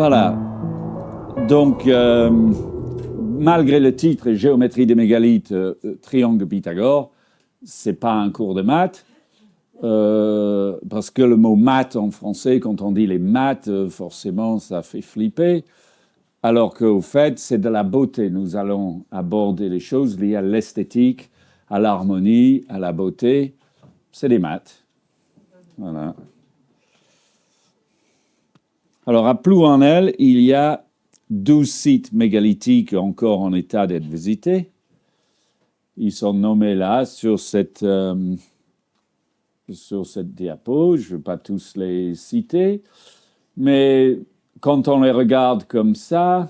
Voilà. Donc, malgré le titre Géométrie des mégalithes, triangle de Pythagore, c'est pas un cours de maths. Parce que le mot maths en français, quand on dit les maths, forcément, ça fait flipper. Alors qu'au fait, c'est de la beauté. Nous allons aborder les choses liées à l'esthétique, à l'harmonie, à la beauté. C'est des maths. Voilà. Alors, à Plouanel, il y a 12 sites mégalithiques encore en état d'être visités. Ils sont nommés là sur cette diapo. Je ne vais pas tous les citer. Mais quand on les regarde comme ça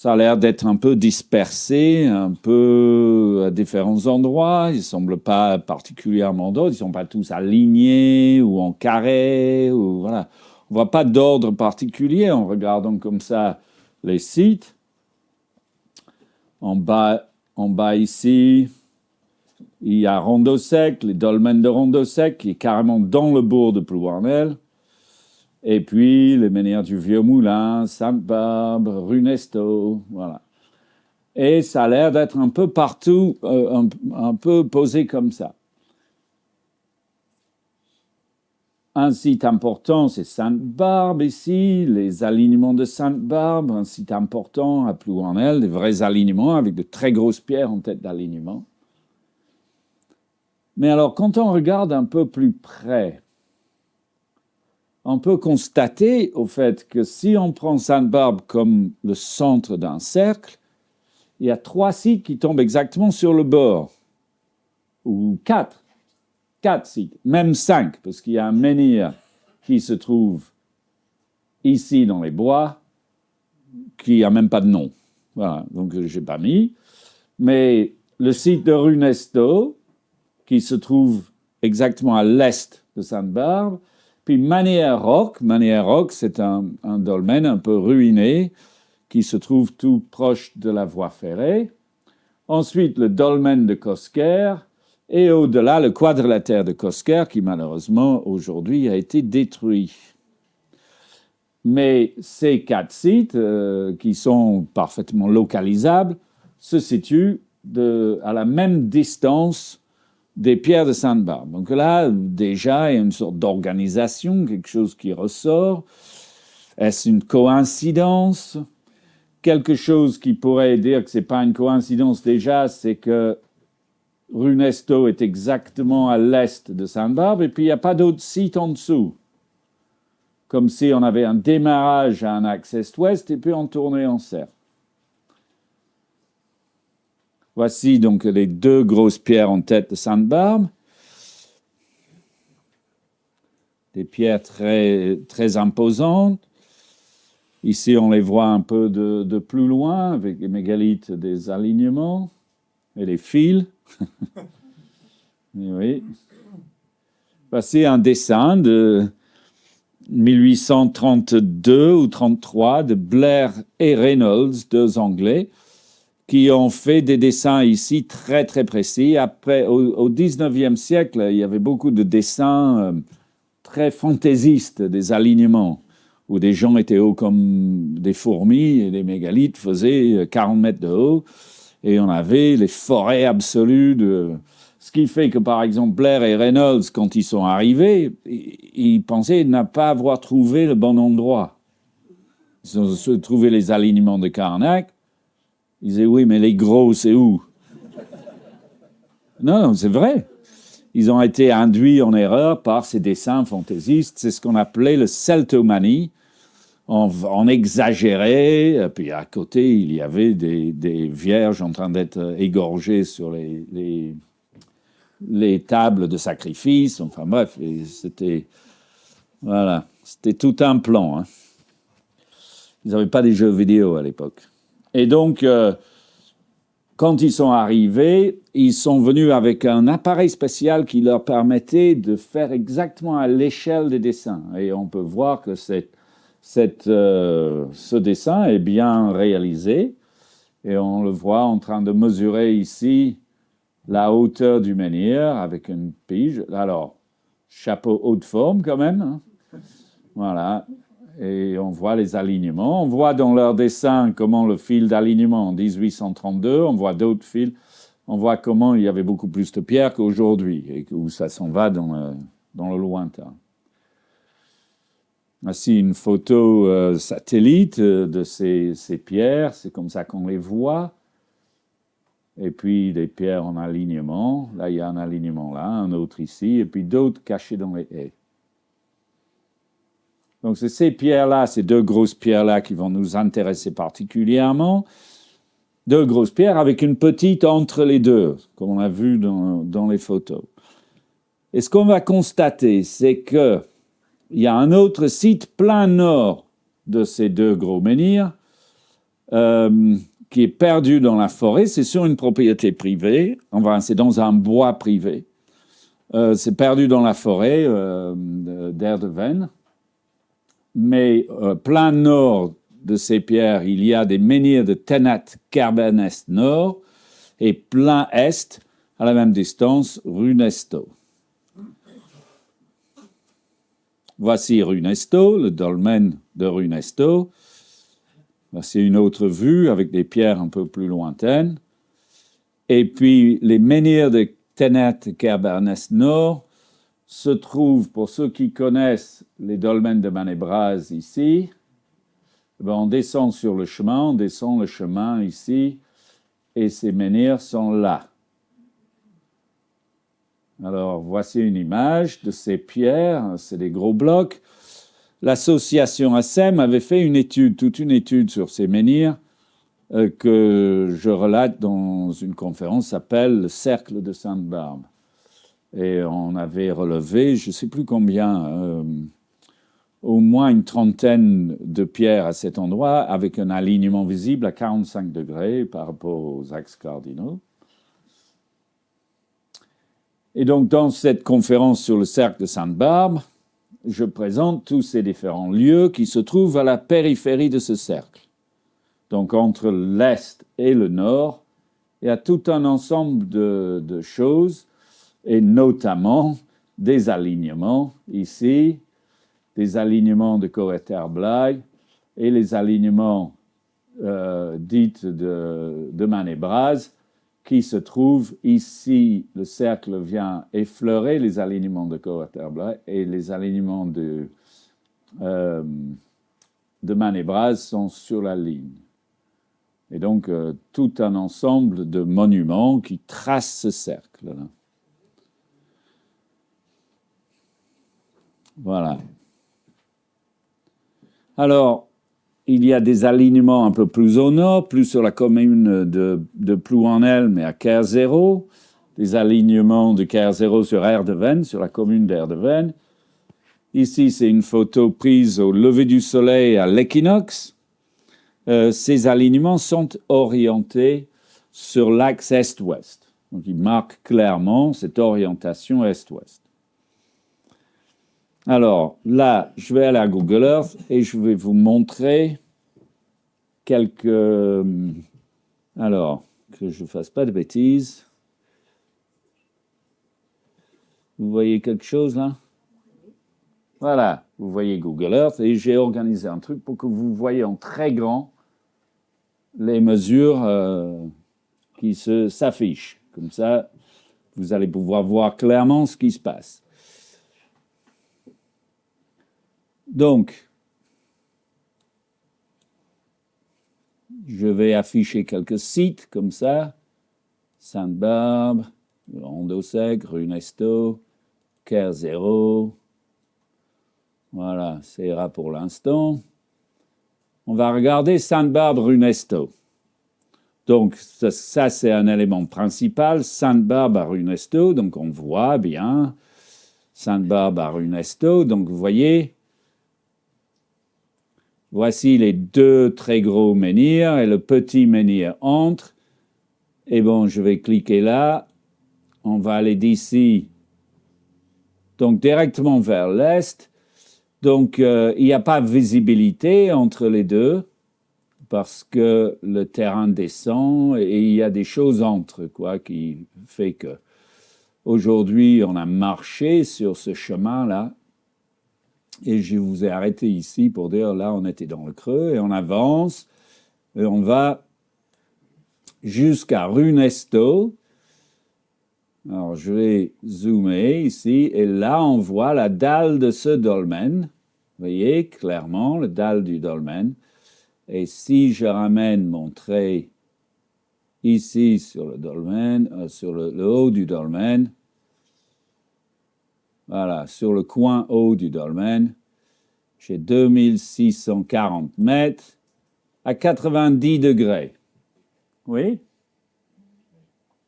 a l'air d'être un peu dispersé, un peu à différents endroits. Ils ne semblent pas particulièrement d'autres. Ils ne sont pas tous alignés ou en carré. Ou, voilà. On ne voit pas d'ordre particulier en regardant comme ça les sites. En bas ici, il y a Rondeau-Sec, les dolmens de Rondeau-Sec, qui est carrément dans le bourg de Plouanel. Et puis, les menhirs du Vieux-Moulin, Sainte-Barbe, Runesto, voilà. Et ça a l'air d'être un peu partout, un peu posé comme ça. Un site important, c'est Sainte-Barbe ici, les alignements de Sainte-Barbe, un site important à Plouanel, des vrais alignements avec de très grosses pierres en tête d'alignement. Mais alors, quand on regarde un peu plus près, on peut constater au fait que si on prend Sainte-Barbe comme le centre d'un cercle, il y a 3 sites qui tombent exactement sur le bord, ou 4 sites, même 5, parce qu'il y a un menhir qui se trouve ici dans les bois, qui n'a même pas de nom. Voilà, donc je n'ai pas mis. Mais le site de Runesto, qui se trouve exactement à l'est de Sainte-Barbe, puis Manière-Roc, c'est un dolmen un peu ruiné qui se trouve tout proche de la voie ferrée. Ensuite, le dolmen de Cosquer et au-delà, le quadrilatère de Cosquer qui, malheureusement, aujourd'hui a été détruit. Mais ces 4 sites, qui sont parfaitement localisables, se situent à la même distance des pierres de Sainte-Barbe. Donc là, déjà, il y a une sorte d'organisation, quelque chose qui ressort. Est-ce une coïncidence? Quelque chose qui pourrait dire que ce n'est pas une coïncidence déjà, c'est que Runesto est exactement à l'est de Sainte-Barbe et puis il n'y a pas d'autres sites en dessous. Comme si on avait un démarrage à un axe est-ouest et puis on tournait en cercle. Voici donc les 2 grosses pierres en tête de Sainte-Barbe. Des pierres très, très imposantes. Ici, on les voit un peu de plus loin avec les mégalithes des alignements et les fils. Oui. Voici un dessin de 1832 ou 33 de Blair et Reynolds, 2 Anglais, qui ont fait des dessins ici très, très précis. Après, au 19e siècle, il y avait beaucoup de dessins très fantaisistes des alignements, où des gens étaient hauts comme des fourmis et les mégalithes faisaient 40 mètres de haut. Et on avait les forêts absolues de... Ce qui fait que, par exemple, Blair et Reynolds, quand ils sont arrivés, ils pensaient ne pas avoir trouvé le bon endroit. Ils ont trouvé les alignements de Carnac. Ils disaient, oui, mais les gros, c'est où? Non, c'est vrai. Ils ont été induits en erreur par ces dessins fantaisistes. C'est ce qu'on appelait le celtomanie. On exagérait, puis à côté, il y avait des vierges en train d'être égorgées sur les tables de sacrifice. Enfin bref, c'était tout un plan. Hein. Ils n'avaient pas des jeux vidéo à l'époque. Et donc, quand ils sont arrivés, ils sont venus avec un appareil spécial qui leur permettait de faire exactement à l'échelle des dessins. Et on peut voir que ce dessin est bien réalisé. Et on le voit en train de mesurer ici la hauteur du menhir avec une pige. Alors, chapeau haute forme quand même. Hein. Voilà. et on voit les alignements. On voit dans leur dessin comment le fil d'alignement en 1832, on voit d'autres fils, on voit comment il y avait beaucoup plus de pierres qu'aujourd'hui, et où ça s'en va dans le lointain. Voici une photo satellite de ces pierres, c'est comme ça qu'on les voit. Et puis des pierres en alignement. Là, il y a un alignement là, un autre ici, et puis d'autres cachés dans les haies. Donc, c'est ces pierres-là, ces deux grosses pierres-là qui vont nous intéresser particulièrement. Deux grosses pierres avec une petite entre les deux, comme on a vu dans les photos. Et ce qu'on va constater, c'est qu'il y a un autre site plein nord de ces deux gros menhirs qui est perdu dans la forêt. C'est sur une propriété privée. C'est dans un bois privé. C'est perdu dans la forêt d'Erdeven. Mais plein nord de ces pierres, il y a des menhirs de Tenat Kerbernest Nord et plein est, à la même distance, Runesto. Voici Runesto, le dolmen de Runesto. Voici une autre vue avec des pierres un peu plus lointaines. Et puis les menhirs de Tenat Kerbernest Nord se trouvent, pour ceux qui connaissent les dolmens de Manebraz ici, on descend sur le chemin, on descend le chemin ici, et ces menhirs sont là. Alors, voici une image de ces pierres, c'est des gros blocs. L'association ASEM avait fait une étude, toute une étude sur ces menhirs, que je relate dans une conférence qui s'appelle « Le cercle de Sainte-Barbe ». Et on avait relevé, je ne sais plus combien, au moins une trentaine de pierres à cet endroit, avec un alignement visible à 45 degrés par rapport aux axes cardinaux. Et donc, dans cette conférence sur le cercle de Sainte-Barbe, je présente tous ces différents lieux qui se trouvent à la périphérie de ce cercle. Donc, entre l'Est et le Nord, il y a tout un ensemble de choses, et notamment des alignements ici, des alignements de Coreter-Blaye et les alignements dits de Manebraz qui se trouvent ici. Le cercle vient effleurer les alignements de Coreter-Blaye et les alignements de Manebraz sont sur la ligne. Et donc, tout un ensemble de monuments qui tracent ce cercle-là. Voilà. Alors, il y a des alignements un peu plus au nord, plus sur la commune de Plouanel, mais à Kerzero. Des alignements de Kerzero sur Erdeven, sur la commune d'Erdeven. Ici, c'est une photo prise au lever du soleil à l'équinoxe. Ces alignements sont orientés sur l'axe est-ouest. Donc, ils marquent clairement cette orientation est-ouest. Alors, là, je vais aller à Google Earth et je vais vous montrer quelques... Alors, que je ne fasse pas de bêtises. Vous voyez quelque chose, là? Voilà, vous voyez Google Earth et j'ai organisé un truc pour que vous voyez en très grand les mesures qui s'affichent. Comme ça, vous allez pouvoir voir clairement ce qui se passe. Donc, je vais afficher quelques sites comme ça. Sainte-Barbe, Rondeau-Sec, Runesto, Kerzero. Voilà, ça ira pour l'instant. On va regarder Sainte-Barbe-Runesto. Donc, ça c'est un élément principal. Sainte-Barbe à Runesto, donc on voit bien Sainte-Barbe à Runesto. Donc, vous voyez... Voici les deux très gros menhirs et le petit menhir entre. Et bon, je vais cliquer là. On va aller d'ici, donc directement vers l'est. Donc, il n'y a pas de visibilité entre les deux parce que le terrain descend et il y a des choses entre, quoi, qui fait que aujourd'hui, on a marché sur ce chemin-là. Et je vous ai arrêté ici pour dire, là, on était dans le creux, et on avance, et on va jusqu'à Runesto. Alors, je vais zoomer ici, et là, on voit la dalle de ce dolmen. Vous voyez clairement la dalle du dolmen. Et si je ramène mon trait ici sur le dolmen, sur le haut du dolmen, voilà, sur le coin haut du dolmen, j'ai 2640 mètres à 90 degrés. Oui?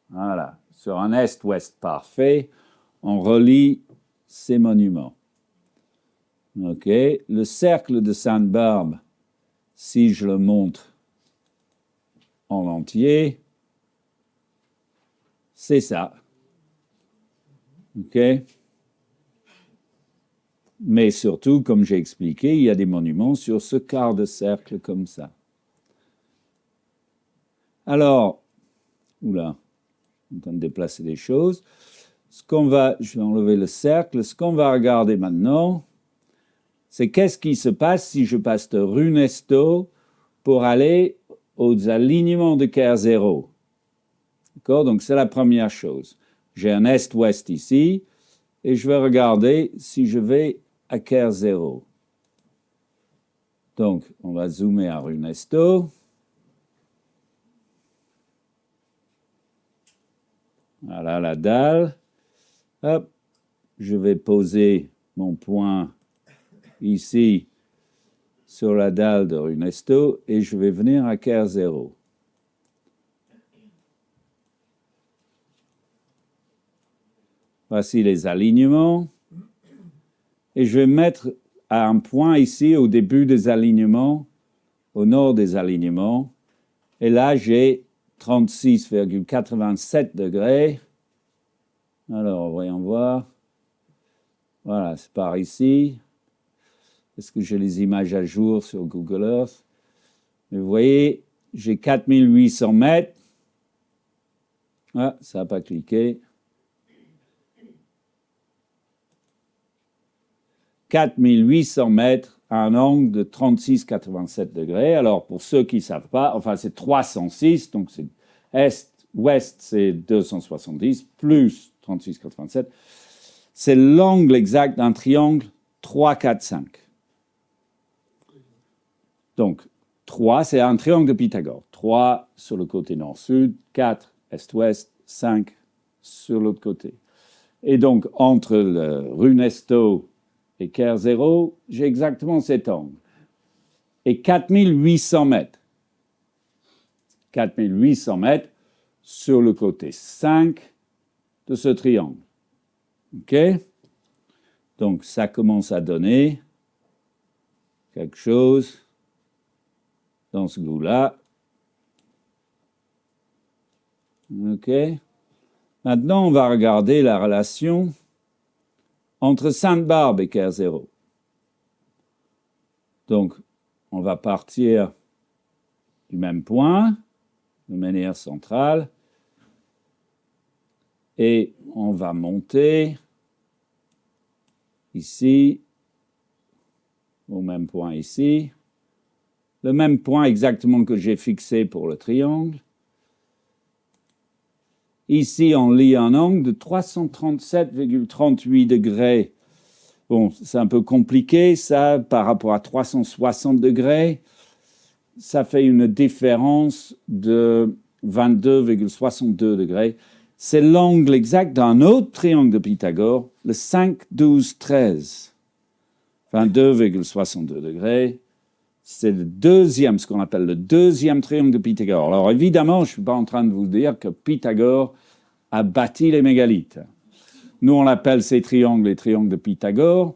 Voilà. Sur un est-ouest parfait, on relie ces monuments. OK. Le cercle de Sainte-Barbe, si je le montre en entier, c'est ça. OK. Mais surtout, comme j'ai expliqué, il y a des monuments sur ce quart de cercle comme ça. Alors, oula, je suis en train de déplacer les choses. Je vais enlever le cercle. Ce qu'on va regarder maintenant, c'est qu'est-ce qui se passe si je passe de Runesto pour aller aux alignements de Caire 0. D'accord? Donc, c'est la première chose. J'ai un est-ouest ici, et je vais regarder si je vais à Caire 0. Donc, on va zoomer à Runesto. Voilà la dalle. Hop, je vais poser mon point ici sur la dalle de Runesto et je vais venir à Caire 0. Voici les alignements. Et je vais mettre à un point ici au début des alignements, au nord des alignements. Et là, j'ai 36,87 degrés. Alors, voyons voir. Voilà, c'est par ici. Est-ce que j'ai les images à jour sur Google Earth? Mais vous voyez, j'ai 4800 mètres. Ah, ça n'a pas cliqué. 4800 mètres à un angle de 36,87 degrés. Alors, pour ceux qui ne savent pas, enfin, c'est 306, donc c'est est-ouest, c'est 270, plus 36,87. C'est l'angle exact d'un triangle 3, 4, 5. Donc, 3, c'est un triangle de Pythagore. 3 sur le côté nord-sud, 4 est-ouest, 5 sur l'autre côté. Et donc, entre le Runesto et Caire 0, j'ai exactement cet angle. Et 4800 mètres. 4800 mètres sur le côté 5 de ce triangle. OK? Donc, ça commence à donner quelque chose dans ce goût-là. OK? Maintenant, on va regarder la relation entre Sainte-Barbe et Caire 0. Donc, on va partir du même point, de manière centrale, et on va monter ici, au même point ici, le même point exactement que j'ai fixé pour le triangle. Ici, on lit un angle de 337,38 degrés. Bon, c'est un peu compliqué, ça, par rapport à 360 degrés. Ça fait une différence de 22,62 degrés. C'est l'angle exact d'un autre triangle de Pythagore, le 5, 12, 13. 22,62 degrés. C'est le deuxième, ce qu'on appelle le deuxième triangle de Pythagore. Alors évidemment, je ne suis pas en train de vous dire que Pythagore a bâti les mégalithes. Nous, on appelle ces triangles les triangles de Pythagore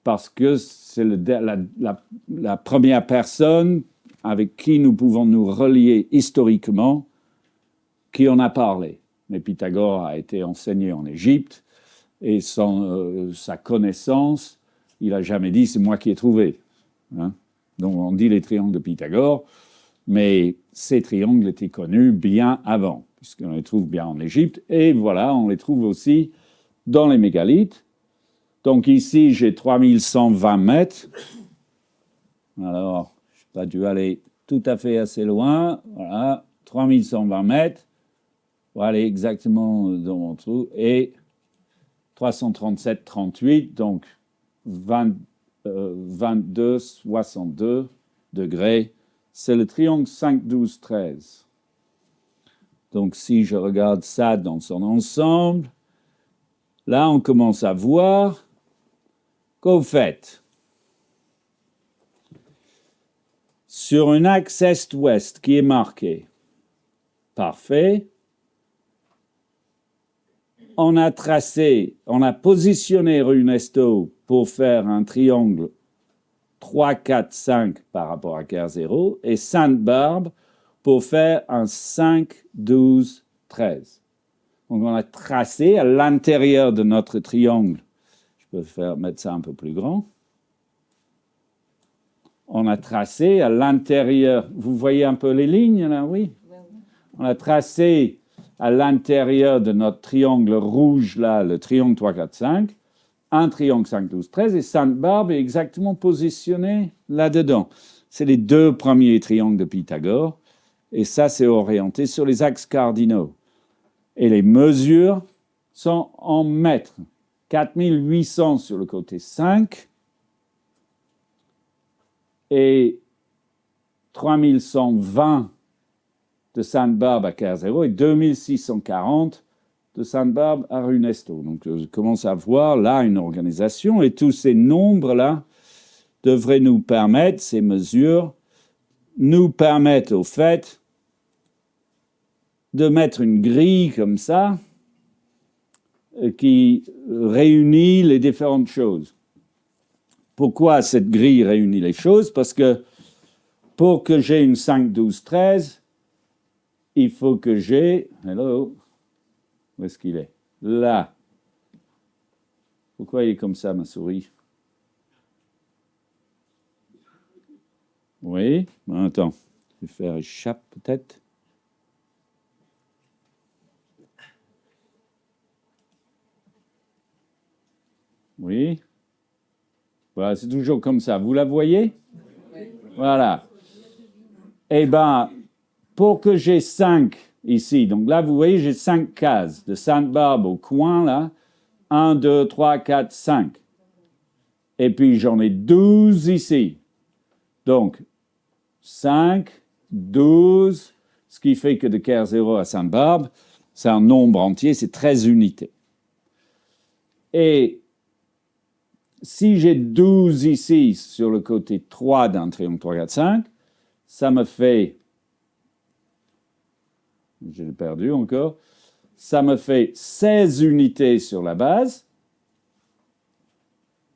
parce que c'est la première personne avec qui nous pouvons nous relier historiquement qui en a parlé. Mais Pythagore a été enseigné en Égypte et sa connaissance, il n'a jamais dit « c'est moi qui ai trouvé ». Hein? Donc on dit les triangles de Pythagore, mais ces triangles étaient connus bien avant, puisqu'on les trouve bien en Égypte, et voilà, on les trouve aussi dans les mégalithes. Donc ici, j'ai 3120 mètres. Alors, je n'ai pas dû aller tout à fait assez loin. Voilà, 3120 mètres. Voilà, exactement dans mon trou. Et 337,38, donc 22,62 degrés. C'est le triangle 5, 12, 13. Donc, si je regarde ça dans son ensemble, là, on commence à voir qu'au fait, sur un axe est-ouest qui est marqué parfait, on a positionné Runesto pour faire un triangle 3, 4, 5 par rapport à Kerzero et Sainte-Barbe pour faire un 5, 12, 13. Donc, on a tracé à l'intérieur de notre triangle. Je peux mettre ça un peu plus grand. On a tracé à l'intérieur. Vous voyez un peu les lignes, là, oui? On a tracé à l'intérieur de notre triangle rouge, là, le triangle 3, 4, 5, un triangle 5, 12, 13, et Sainte-Barbe est exactement positionnée là-dedans. C'est les deux premiers triangles de Pythagore, et ça, c'est orienté sur les axes cardinaux. Et les mesures sont en mètres. 4800 sur le côté 5 et 3120 de Sainte-Barbe à Kerzero et 2640 de Sainte-Barbe à Runesto. Donc, je commence à voir là une organisation et tous ces nombres-là devraient nous permettre, ces mesures, nous permettent au fait de mettre une grille comme ça qui réunit les différentes choses. Pourquoi cette grille réunit les choses? Parce que pour que j'ai une 5, 12, 13, il faut que j'ai... Hello? Où est-ce qu'il est? Là. Pourquoi il est comme ça, ma souris? Oui? Bon, attends. Je vais faire échappe peut-être. Oui? Voilà, c'est toujours comme ça. Vous la voyez? Oui. Voilà. Eh bien, pour que j'ai 5 ici, donc là, vous voyez, j'ai 5 cases de Sainte-Barbe au coin, là. 1, 2, 3, 4, 5. Et puis, j'en ai 12 ici. Donc, 5, 12, ce qui fait que de Kerzero à Sainte-Barbe, c'est un nombre entier, c'est 13 unités. Et si j'ai 12 ici sur le côté 3 d'un triangle 3, 4, 5, ça me fait, j'ai perdu encore, ça me fait 16 unités sur la base,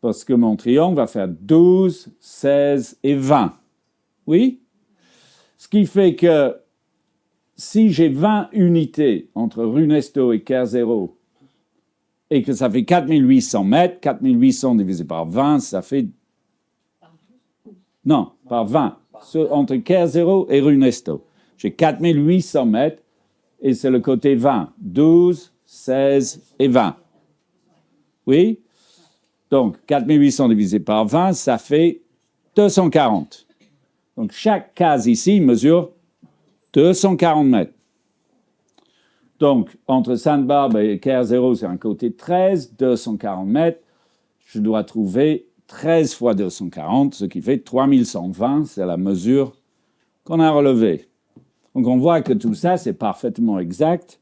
parce que mon triangle va faire 12, 16 et 20. Oui? Ce qui fait que si j'ai 20 unités entre Runesto et Kerzero, et que ça fait 4800 mètres, 4800 divisé par 20, ça fait... Non, par 20. Entre Kerzero et Runesto. J'ai 4800 mètres, et c'est le côté 20. 12, 16 et 20. Oui? Donc, 4800 divisé par 20, ça fait 240. Donc, chaque case ici mesure 240 mètres. Donc, entre Sainte-Barbe et Kerzero, c'est un côté 13, 240 mètres. Je dois trouver 13 fois 240, ce qui fait 3120. C'est la mesure qu'on a relevée. Donc, on voit que tout ça, c'est parfaitement exact,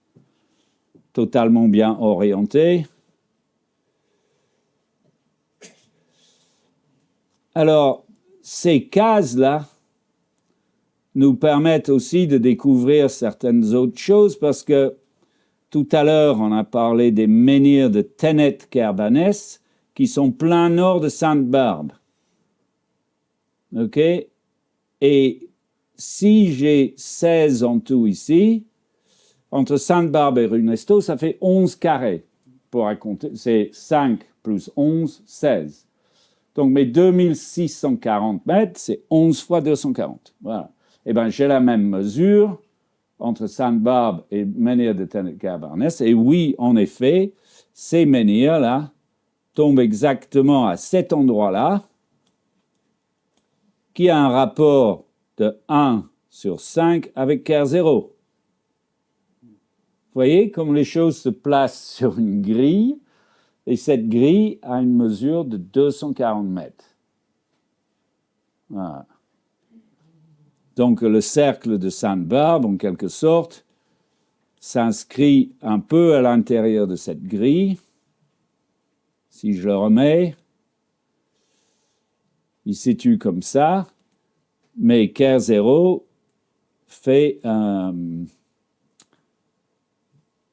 totalement bien orienté. Alors, ces cases-là nous permettent aussi de découvrir certaines autres choses parce que tout à l'heure, on a parlé des menhirs de Tenet-Kerbanès qui sont plein nord de Sainte-Barbe. OK? Et si j'ai 16 en tout ici, entre Sainte-Barbe et Runesto, ça fait 11 carrés. Pour raconter, c'est 5 plus 11, 16. Donc mes 2640 mètres, c'est 11 fois 240. Voilà. Eh bien, j'ai la même mesure entre Sainte-Barbe et menhir de Tenet-Kerbanès. Et oui, en effet, ces menhirs-là tombe exactement à cet endroit-là, qui a un rapport de 1 sur 5 avec Kerr0. Vous voyez comme les choses se placent sur une grille, et cette grille a une mesure de 240 mètres. Voilà. Donc le cercle de Sainte-Barbe, en quelque sorte, s'inscrit un peu à l'intérieur de cette grille. Si je le remets, il se situe comme ça, mais Kerr0 fait un...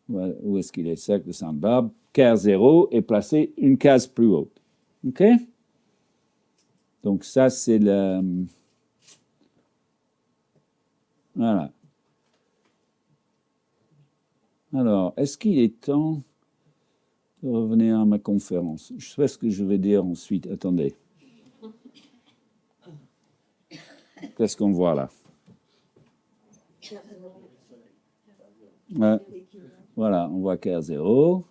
Où est-ce qu'il est, cercle de Sainte-Barbe? Kerr0 est placé une case plus haute. OK? Donc ça, c'est le... Voilà. Alors, est-ce qu'il est temps de revenir à ma conférence? Je sais ce que je vais dire ensuite. Attendez. Qu'est-ce qu'on voit là? Ouais. Voilà, on voit Kerr0.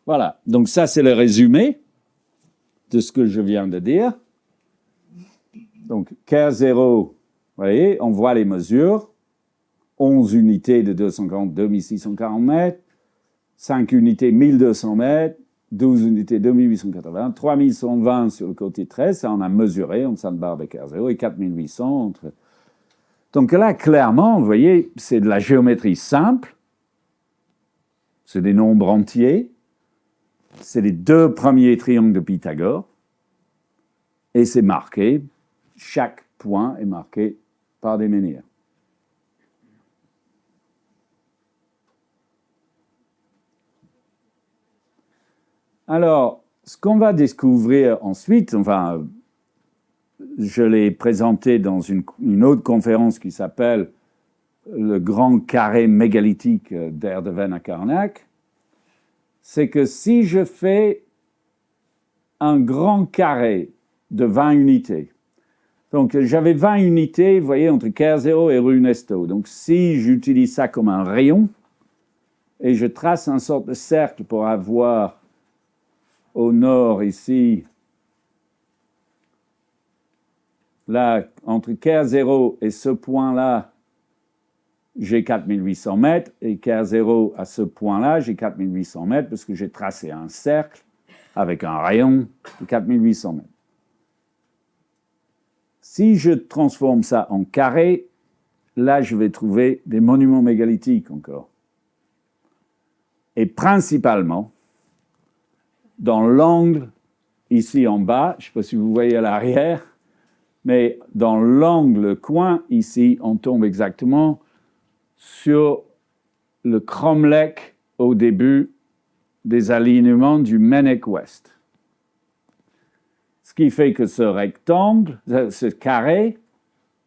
Voilà, donc ça c'est le résumé de ce que je viens de dire. Donc Kerr0, vous voyez, on voit les mesures. 11 unités de 240, 2640 mètres, 5 unités 1200 mètres, 12 unités 2880, 3120 sur le côté 13, ça on a mesuré entre Sainte-Barbe et Kerr0, et 4800 entre... Donc là, clairement, vous voyez, c'est de la géométrie simple, c'est des nombres entiers, c'est les deux premiers triangles de Pythagore, et c'est marqué, chaque point est marqué par des menhirs. Alors, ce qu'on va découvrir ensuite, enfin, je l'ai présenté dans une autre conférence qui s'appelle le grand carré mégalithique d'Erdevenne à Carnac, c'est que si je fais un grand carré de 20 unités, donc j'avais 20 unités, vous voyez, entre Kerr0 et rue Nesto. Donc si j'utilise ça comme un rayon, et je trace un sorte de cercle pour avoir au nord ici, là, entre Kerr0 et ce point-là, j'ai 4800 mètres, et Kerr0 à ce point-là, j'ai 4800 mètres, parce que j'ai tracé un cercle avec un rayon de 4800 mètres. Si je transforme ça en carré, là, je vais trouver des monuments mégalithiques encore. Et principalement, dans l'angle, ici en bas, je ne sais pas si vous voyez à l'arrière, mais dans l'angle coin, ici, on tombe exactement sur le cromlech au début des alignements du Mennek Ouest. Ce qui fait que ce rectangle, ce carré,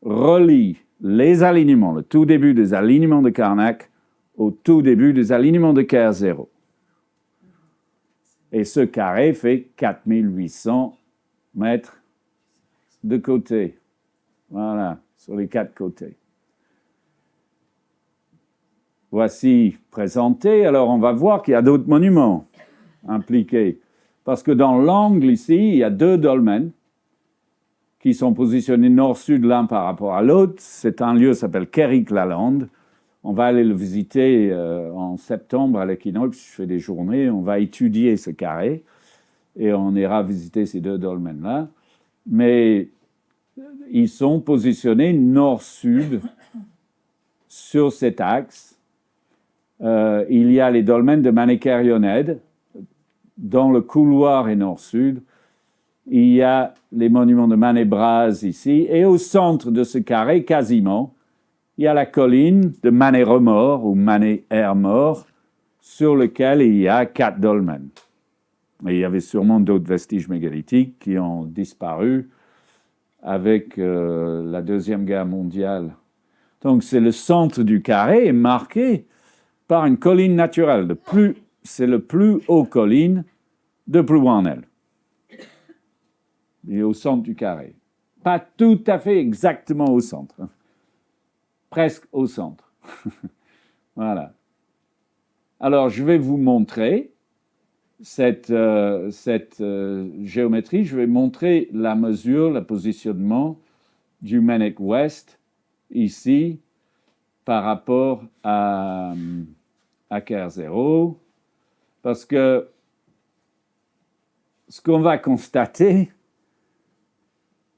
relie les alignements, le tout début des alignements de Carnac au tout début des alignements de Kerr0. Et ce carré fait 4800 mètres de côté. Voilà, sur les 4 côtés. Voici présenté. Alors, on va voir qu'il y a d'autres monuments impliqués. Parce que dans l'angle ici, il y a 2 dolmens qui sont positionnés nord-sud l'un par rapport à l'autre. C'est un lieu qui s'appelle Kerrick-la-Lande. On va aller le visiter en septembre à l'équinoxe. Je fais des journées. On va étudier ce carré et on ira visiter ces 2 dolmens-là. Mais ils sont positionnés nord-sud sur cet axe. Il y a les dolmens de Manekerioned dans le couloir et nord-sud. Il y a les monuments de Mané-Braz ici. Et au centre de ce carré, quasiment, il y a la colline de Mané-Remort ou Mané-Hermort sur lequel il y a 4 dolmens. Et il y avait sûrement d'autres vestiges mégalithiques qui ont disparu avec la Deuxième Guerre mondiale. Donc c'est le centre du carré est marqué par une colline naturelle. C'est le plus haut colline de Plouanel. Il est au centre du carré. Pas tout à fait exactement au centre. Presque au centre. Voilà. Alors, je vais vous montrer cette géométrie. Je vais montrer la mesure, le positionnement du Mannix West ici par rapport à KR0. Parce que ce qu'on va constater,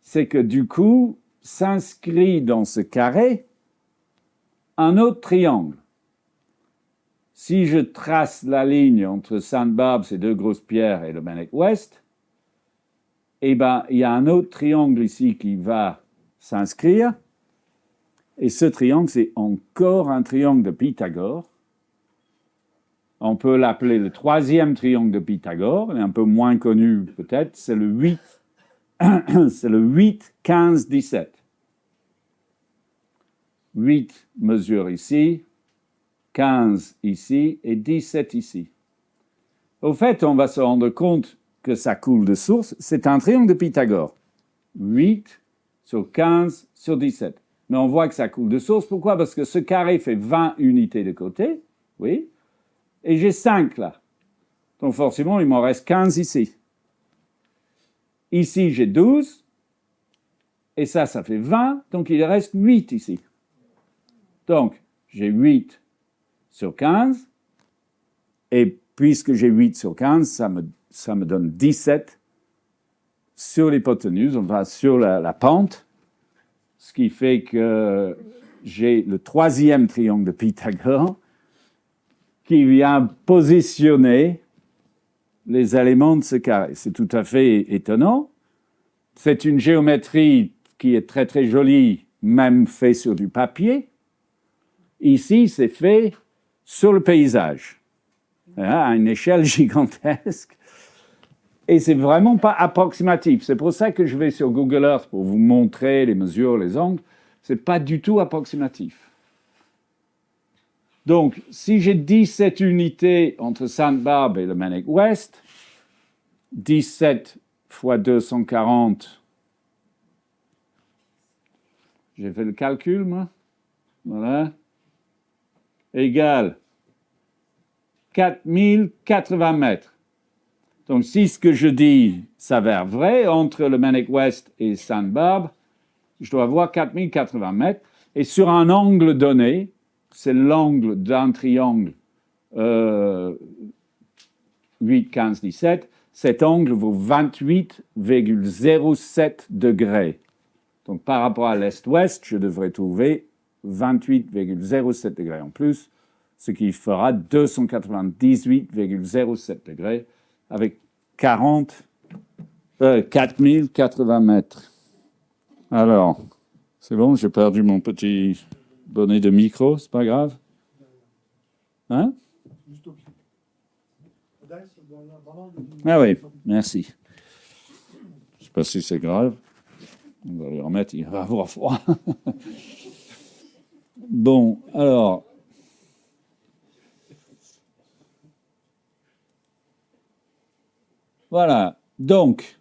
c'est que du coup, s'inscrit dans ce carré un autre triangle. Si je trace la ligne entre Sainte-Barbe, ces deux grosses pierres, et le Mannix West, eh ben, il y a un autre triangle ici qui va s'inscrire. Et ce triangle, c'est encore un triangle de Pythagore. On peut l'appeler le troisième triangle de Pythagore, il est un peu moins connu peut-être, c'est le 8, c'est le 8, 15, 17. 8 mesure ici, 15 ici et 17 ici. Au fait, on va se rendre compte que ça coule de source, c'est un triangle de Pythagore. 8 sur 15 sur 17. Mais on voit que ça coule de source. Pourquoi? Parce que ce carré fait 20 unités de côté, oui, et j'ai 5 là. Donc forcément, il m'en reste 15 ici. Ici, j'ai 12, et ça fait 20, donc il reste 8 ici. Donc, j'ai 8 sur 15, et puisque j'ai 8 sur 15, ça me donne 17 sur l'hypoténuse, enfin sur la pente, ce qui fait que j'ai le troisième triangle de Pythagore qui vient positionner les éléments de ce carré. C'est tout à fait étonnant. C'est une géométrie qui est très très jolie, même fait sur du papier. Ici, c'est fait sur le paysage, à une échelle gigantesque. Et c'est vraiment pas approximatif. C'est pour ça que je vais sur Google Earth pour vous montrer les mesures, les angles. C'est pas du tout approximatif. Donc, si j'ai 17 unités entre Sainte-Barbe et le Mannix West, 17 fois 240, j'ai fait le calcul, moi, voilà, égale 4080 mètres. Donc, si ce que je dis s'avère vrai, entre le Mannix West et Sainte-Barbe, je dois avoir 4080 mètres. Et sur un angle donné, c'est l'angle d'un triangle 8, 15, 17, cet angle vaut 28,07 degrés. Donc, par rapport à l'est-ouest, je devrais trouver 28,07 degrés en plus, ce qui fera 298,07 degrés avec 4080 mètres. Alors, c'est bon, j'ai perdu mon petit bonnet de micro, c'est pas grave. Hein? Ah oui, merci. Je sais pas si c'est grave. On va le remettre, il va avoir froid. Bon, alors. Voilà, donc.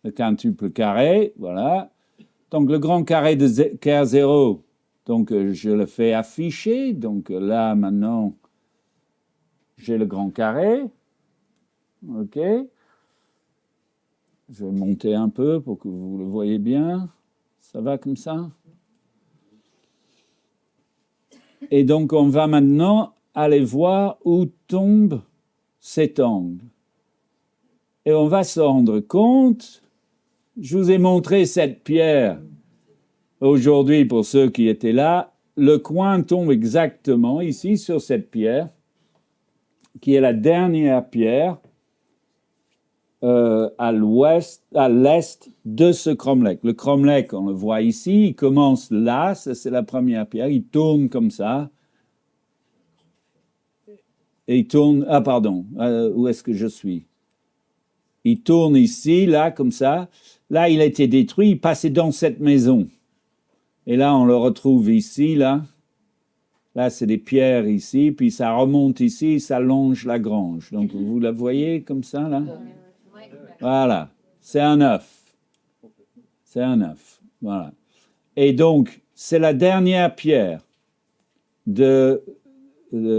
Le quintuple carré, voilà. Donc le grand carré de KR0, donc je le fais afficher. Donc là, maintenant, j'ai le grand carré. OK. Je vais monter un peu pour que vous le voyez bien. Ça va comme ça? Et donc, on va maintenant aller voir où tombe cet angle. Et on va se rendre compte, je vous ai montré cette pierre aujourd'hui pour ceux qui étaient là. Le coin tombe exactement ici sur cette pierre, qui est la dernière pierre à l'est de ce cromlech. Le cromlech, on le voit ici, il commence là, ça c'est la première pierre, il tourne comme ça. Et il tourne, où est-ce que je suis? Il tourne ici, là, comme ça. Là, il a été détruit, il passait dans cette maison. Et là, on le retrouve ici, là. Là, c'est des pierres ici, puis ça remonte ici, ça longe la grange. Donc, vous la voyez comme ça, là? Voilà. C'est un œuf. C'est un œuf. Voilà. Et donc, c'est la dernière pierre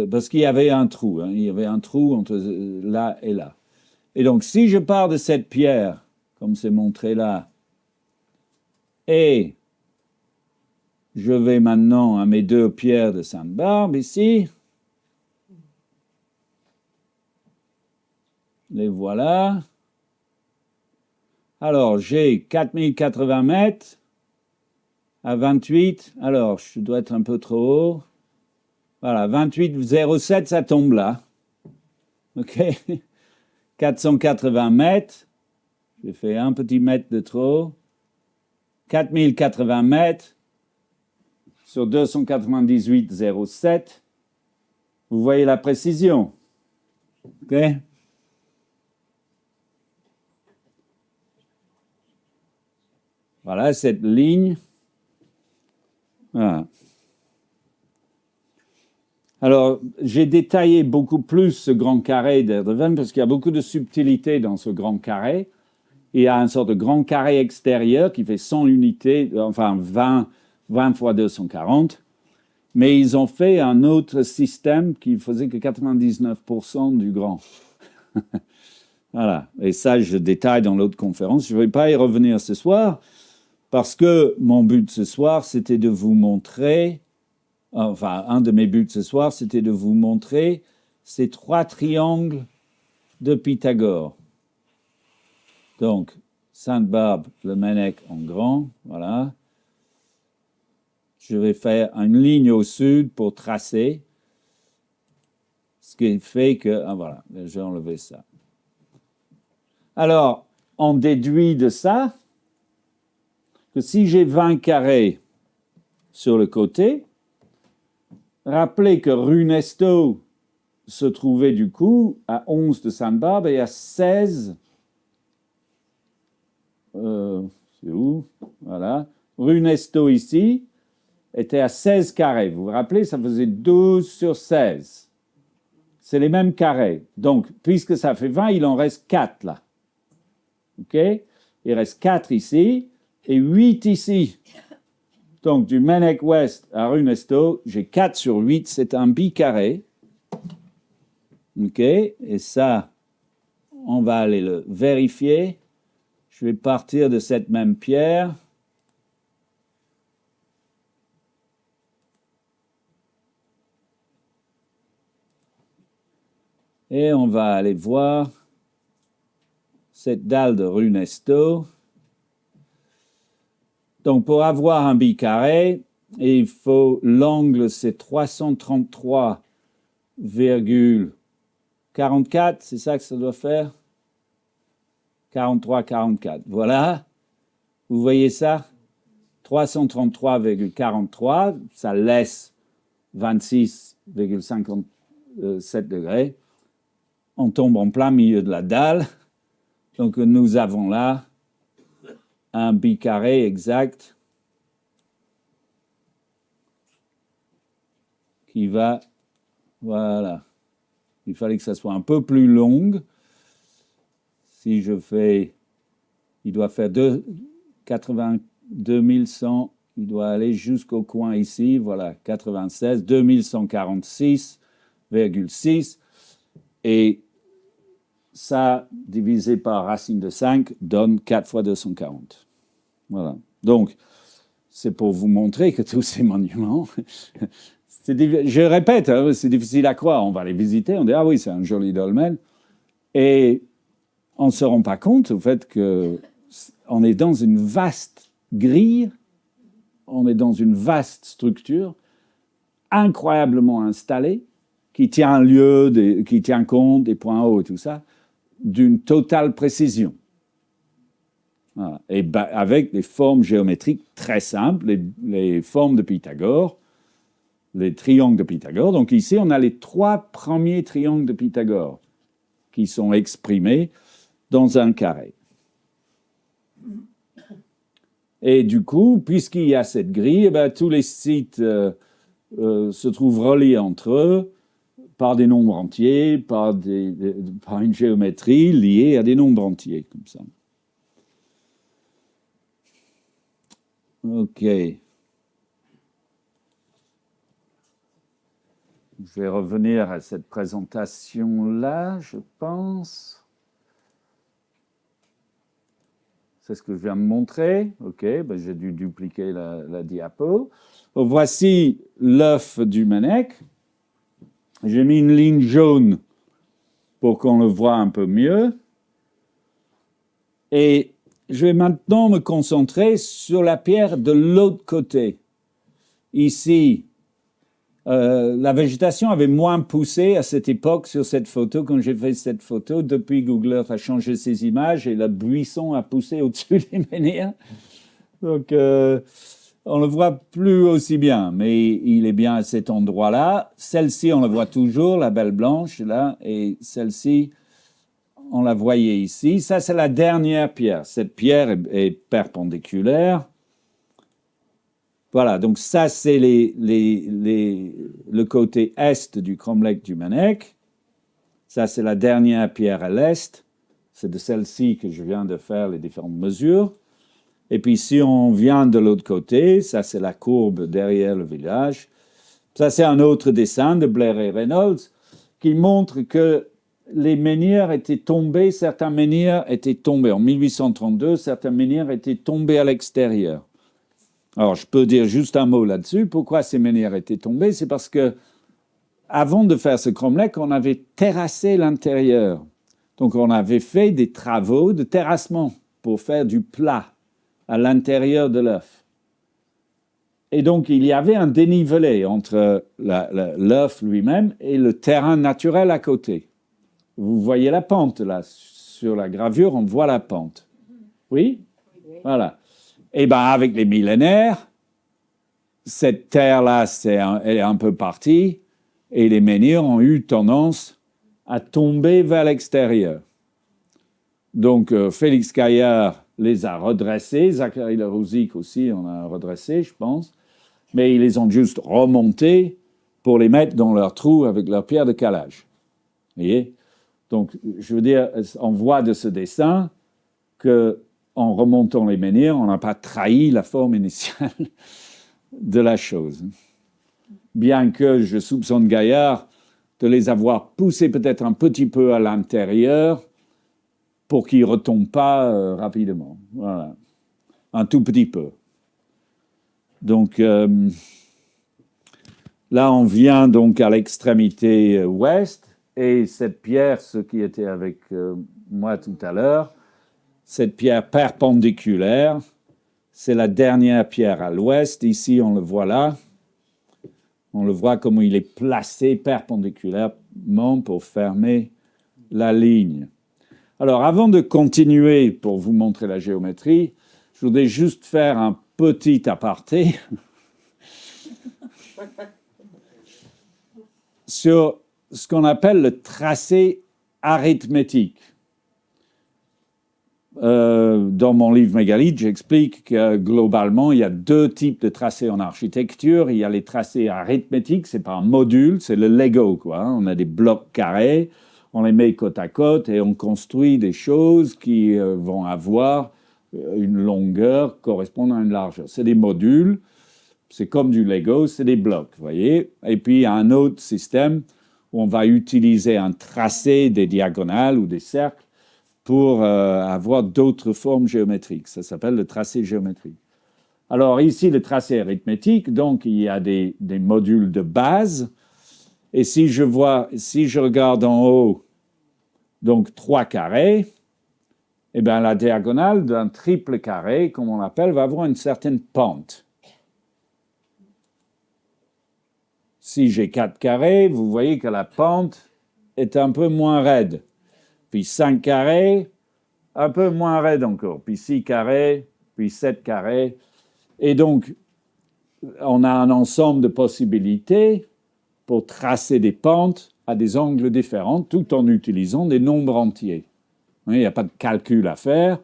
parce qu'il y avait un trou. Il y avait un trou entre là et là. Et donc, si je pars de cette pierre, comme c'est montré là, et je vais maintenant à mes deux pierres de Sainte-Barbe ici, les voilà. Alors, j'ai 4080 mètres à 28. Alors, je dois être un peu trop haut. Voilà, 28,07, ça tombe là. OK? 480 mètres. J'ai fait un petit mètre de trop. 4080 mètres sur 298,07. Vous voyez la précision. OK? Voilà cette ligne. Voilà. Alors, j'ai détaillé beaucoup plus ce grand carré d'Erdeven parce qu'il y a beaucoup de subtilité dans ce grand carré. Il y a une sorte de grand carré extérieur qui fait 100 unités, enfin 20 fois 240. Mais ils ont fait un autre système qui faisait que 99% du grand. Voilà. Et ça, je détaille dans l'autre conférence. Je ne vais pas y revenir ce soir parce que mon but ce soir, c'était de vous montrer, enfin, un de mes buts ce soir, c'était de vous montrer ces trois triangles de Pythagore. Donc, Sainte-Barbe, le Mennec en grand, voilà. Je vais faire une ligne au sud pour tracer, ce qui fait que, ah voilà, j'ai enlevé ça. Alors, on déduit de ça que si j'ai 20 carrés sur le côté, rappelez que Runesto se trouvait du coup à 11 de Sainte-Barbe et à 16. C'est où? Voilà. Runesto ici était à 16 carrés. Vous vous rappelez, ça faisait 12 sur 16. C'est les mêmes carrés. Donc, puisque ça fait 20, il en reste 4 là. OK? Il reste 4 ici et 8 ici. Donc, du Mennec Ouest à Runesto, j'ai 4 sur 8. C'est un bicarré. OK? Et ça, on va aller le vérifier. Je vais partir de cette même pierre. Et on va aller voir cette dalle de Runesto. Donc, pour avoir un bicarré, il faut l'angle, c'est 333,44. C'est ça que ça doit faire? 43, 44. Voilà. Vous voyez ça? 333,43. Ça laisse 26,57 degrés. On tombe en plein milieu de la dalle. Donc, nous avons là un bicarré exact qui va, voilà. Il fallait que ça soit un peu plus long. Si je fais, il doit faire 82 100, il doit aller jusqu'au coin ici, voilà, 96, 2146,6. Et ça, divisé par racine de 5, donne 4 fois 240. Voilà. Donc, c'est pour vous montrer que tous ces monuments, je répète, hein, c'est difficile à croire. On va les visiter, on dit, ah oui, c'est un joli dolmen. Et on ne se rend pas compte, au fait, qu'on est dans une vaste grille, on est dans une vaste structure, incroyablement installée, qui tient lieu, qui tient compte des points hauts et tout ça, d'une totale précision. Voilà. Et avec des formes géométriques très simples, les formes de Pythagore, les triangles de Pythagore. Donc ici, on a les 3 premiers triangles de Pythagore qui sont exprimés dans un carré. Et du coup, puisqu'il y a cette grille, tous les sites se trouvent reliés entre eux par des nombres entiers, par une géométrie liée à des nombres entiers, comme ça. OK. Je vais revenir à cette présentation-là, je pense. C'est ce que je viens de montrer. OK, ben j'ai dû dupliquer la diapo. Donc, voici l'œuf du Mannech. J'ai mis une ligne jaune pour qu'on le voit un peu mieux. Et je vais maintenant me concentrer sur la pierre de l'autre côté. Ici, la végétation avait moins poussé à cette époque sur cette photo, quand j'ai fait cette photo. Depuis, Google Earth a changé ses images et le buisson a poussé au-dessus des menhirs. Donc, on ne le voit plus aussi bien, mais il est bien à cet endroit-là. Celle-ci, on la voit toujours, la belle blanche, là, et celle-ci, on la voyait ici. Ça, c'est la dernière pierre. Cette pierre est perpendiculaire. Voilà, donc ça, c'est le côté est du cromlech du Mannech. Ça, c'est la dernière pierre à l'est. C'est de celle-ci que je viens de faire les différentes mesures. Et puis, si on vient de l'autre côté, ça, c'est la courbe derrière le village. Ça, c'est un autre dessin de Blair et Reynolds qui montre que les menhirs étaient tombés, certains menhirs étaient tombés. En 1832, certains menhirs étaient tombés à l'extérieur. Alors, je peux dire juste un mot là-dessus. Pourquoi ces menhirs étaient tombés? C'est parce que, avant de faire ce cromlech, on avait terrassé l'intérieur. Donc, on avait fait des travaux de terrassement pour faire du plat à l'intérieur de l'œuf. Et donc, il y avait un dénivelé entre l'œuf lui-même et le terrain naturel à côté. Vous voyez la pente, là. Sur la gravure, on voit la pente. Oui? Voilà. Et bien, avec les millénaires, cette terre-là, elle est un peu partie, et les menhirs ont eu tendance à tomber vers l'extérieur. Donc, Félix Caillard les a redressés, Zachary Le Rouzic aussi en a redressé, je pense, mais ils les ont juste remontés pour les mettre dans leur trou avec leur pierre de calage. Vous voyez? Donc, je veux dire, on voit de ce dessin que en remontant les menhirs, on n'a pas trahi la forme initiale de la chose. Bien que je soupçonne Gaillard de les avoir poussés peut-être un petit peu à l'intérieur pour qu'ils ne retombent pas rapidement. Voilà. Un tout petit peu. Donc, là, on vient donc à l'extrémité ouest, et cette pierre, ce qui était avec moi tout à l'heure, cette pierre perpendiculaire, c'est la dernière pierre à l'ouest. Ici, on le voit là. On le voit comme il est placé perpendiculairement pour fermer la ligne. Alors, avant de continuer pour vous montrer la géométrie, je voudrais juste faire un petit aparté sur ce qu'on appelle le tracé arithmétique. Dans mon livre Mégalithe, j'explique que globalement, il y a deux types de tracés en architecture. Il y a les tracés arithmétiques, c'est pas un module, c'est le Lego, quoi. On a des blocs carrés, on les met côte à côte et on construit des choses qui vont avoir une longueur correspondant à une largeur. C'est des modules, c'est comme du Lego, c'est des blocs, vous voyez. Et puis, il y a un autre système où on va utiliser un tracé des diagonales ou des cercles pour avoir d'autres formes géométriques. Ça s'appelle le tracé géométrique. Alors ici, le tracé arithmétique, donc il y a des modules de base. Et si je regarde en haut, donc 3 carrés, eh bien la diagonale d'un triple carré, comme on l'appelle, va avoir une certaine pente. Si j'ai 4 carrés, vous voyez que la pente est un peu moins raide. Puis 5 carrés, un peu moins raide encore. Puis 6 carrés, puis 7 carrés. Et donc, on a un ensemble de possibilités pour tracer des pentes à des angles différents, tout en utilisant des nombres entiers. Il n'y a pas de calcul à faire.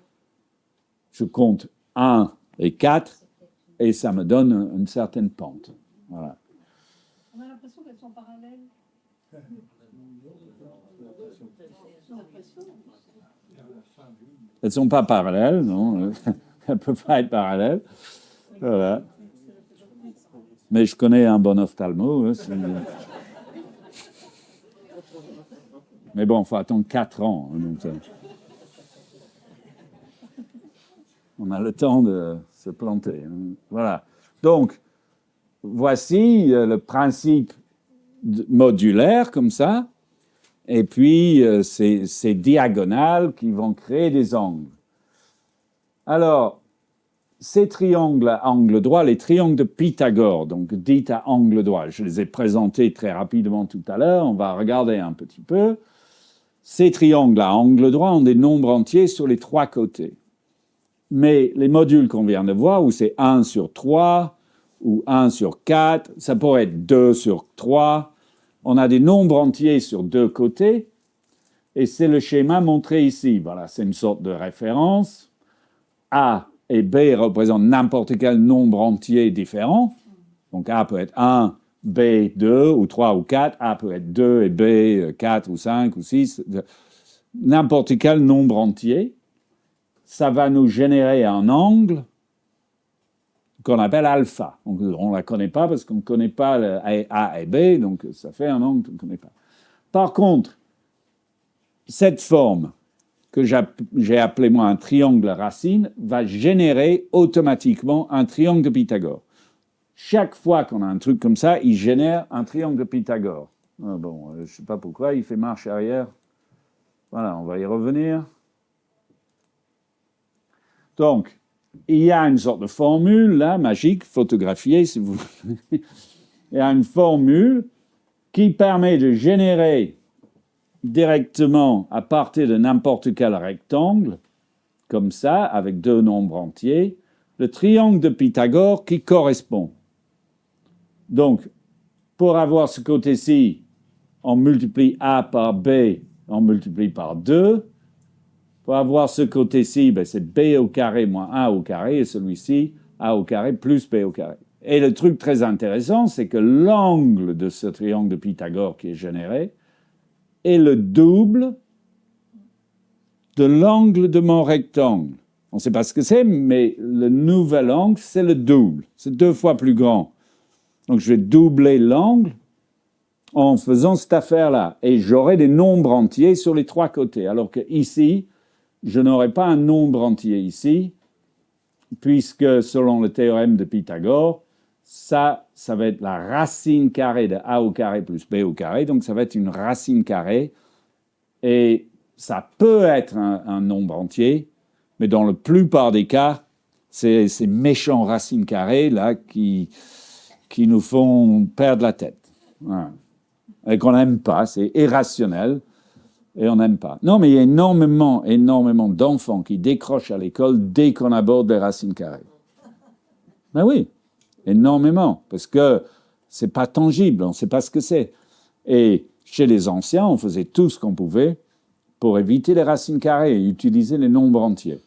Je compte 1 et 4, et ça me donne une certaine pente. Voilà. On a l'impression qu'elles sont parallèles. Elles ne sont pas parallèles, non. Elles ne peuvent pas être parallèles. Voilà. Mais je connais un bon ophtalmo. Mais bon, il faut attendre 4 ans. Donc, on a le temps de se planter. Voilà. Donc, voici le principe modulaire, comme ça. Et puis, ces diagonales qui vont créer des angles. Alors, ces triangles à angle droit, les triangles de Pythagore, donc dits à angle droit, je les ai présentés très rapidement tout à l'heure, on va regarder un petit peu. Ces triangles à angle droit ont des nombres entiers sur les 3 côtés. Mais les modules qu'on vient de voir, où c'est 1 sur 3 ou 1 sur 4, ça pourrait être 2 sur 3, on a des nombres entiers sur 2 côtés, et c'est le schéma montré ici. Voilà, c'est une sorte de référence. A et B représentent n'importe quel nombre entier différent. Donc A peut être 1, B 2 ou 3 ou 4. A peut être 2 et B 4 ou 5 ou 6. N'importe quel nombre entier. Ça va nous générer un angle qu'on appelle alpha. On ne la connaît pas parce qu'on ne connaît pas A et B, donc ça fait un angle qu'on ne connaît pas. Par contre, cette forme que j'ai appelée moi un triangle racine va générer automatiquement un triangle de Pythagore. Chaque fois qu'on a un truc comme ça, il génère un triangle de Pythagore. Ah bon, je ne sais pas pourquoi, il fait marche arrière. Voilà, on va y revenir. Donc, il y a une sorte de formule, là, magique, photographiée, si vous voulez. Il y a une formule qui permet de générer directement à partir de n'importe quel rectangle, comme ça, avec 2 nombres entiers, le triangle de Pythagore qui correspond. Donc, pour avoir ce côté-ci, on multiplie A par B, on multiplie par 2. Pour avoir ce côté-ci, ben c'est B au carré moins A au carré, et celui-ci, A au carré plus B au carré. Et le truc très intéressant, c'est que l'angle de ce triangle de Pythagore qui est généré est le double de l'angle de mon rectangle. On ne sait pas ce que c'est, mais le nouvel angle, c'est le double. C'est 2 fois plus grand. Donc, je vais doubler l'angle en faisant cette affaire-là. Et j'aurai des nombres entiers sur les 3 côtés. Alors qu'ici, je n'aurai pas un nombre entier ici, puisque selon le théorème de Pythagore, ça va être la racine carrée de A au carré plus B au carré. Donc, ça va être une racine carrée. Et ça peut être un nombre entier, mais dans la plupart des cas, c'est ces méchants racines carrées là qui nous font perdre la tête. Voilà. Et qu'on n'aime pas, c'est irrationnel. Et on n'aime pas. Non, mais il y a énormément d'enfants qui décrochent à l'école dès qu'on aborde les racines carrées. Ben oui, énormément, parce que c'est pas tangible, on ne sait pas ce que c'est. Et chez les anciens, on faisait tout ce qu'on pouvait pour éviter les racines carrées et utiliser les nombres entiers.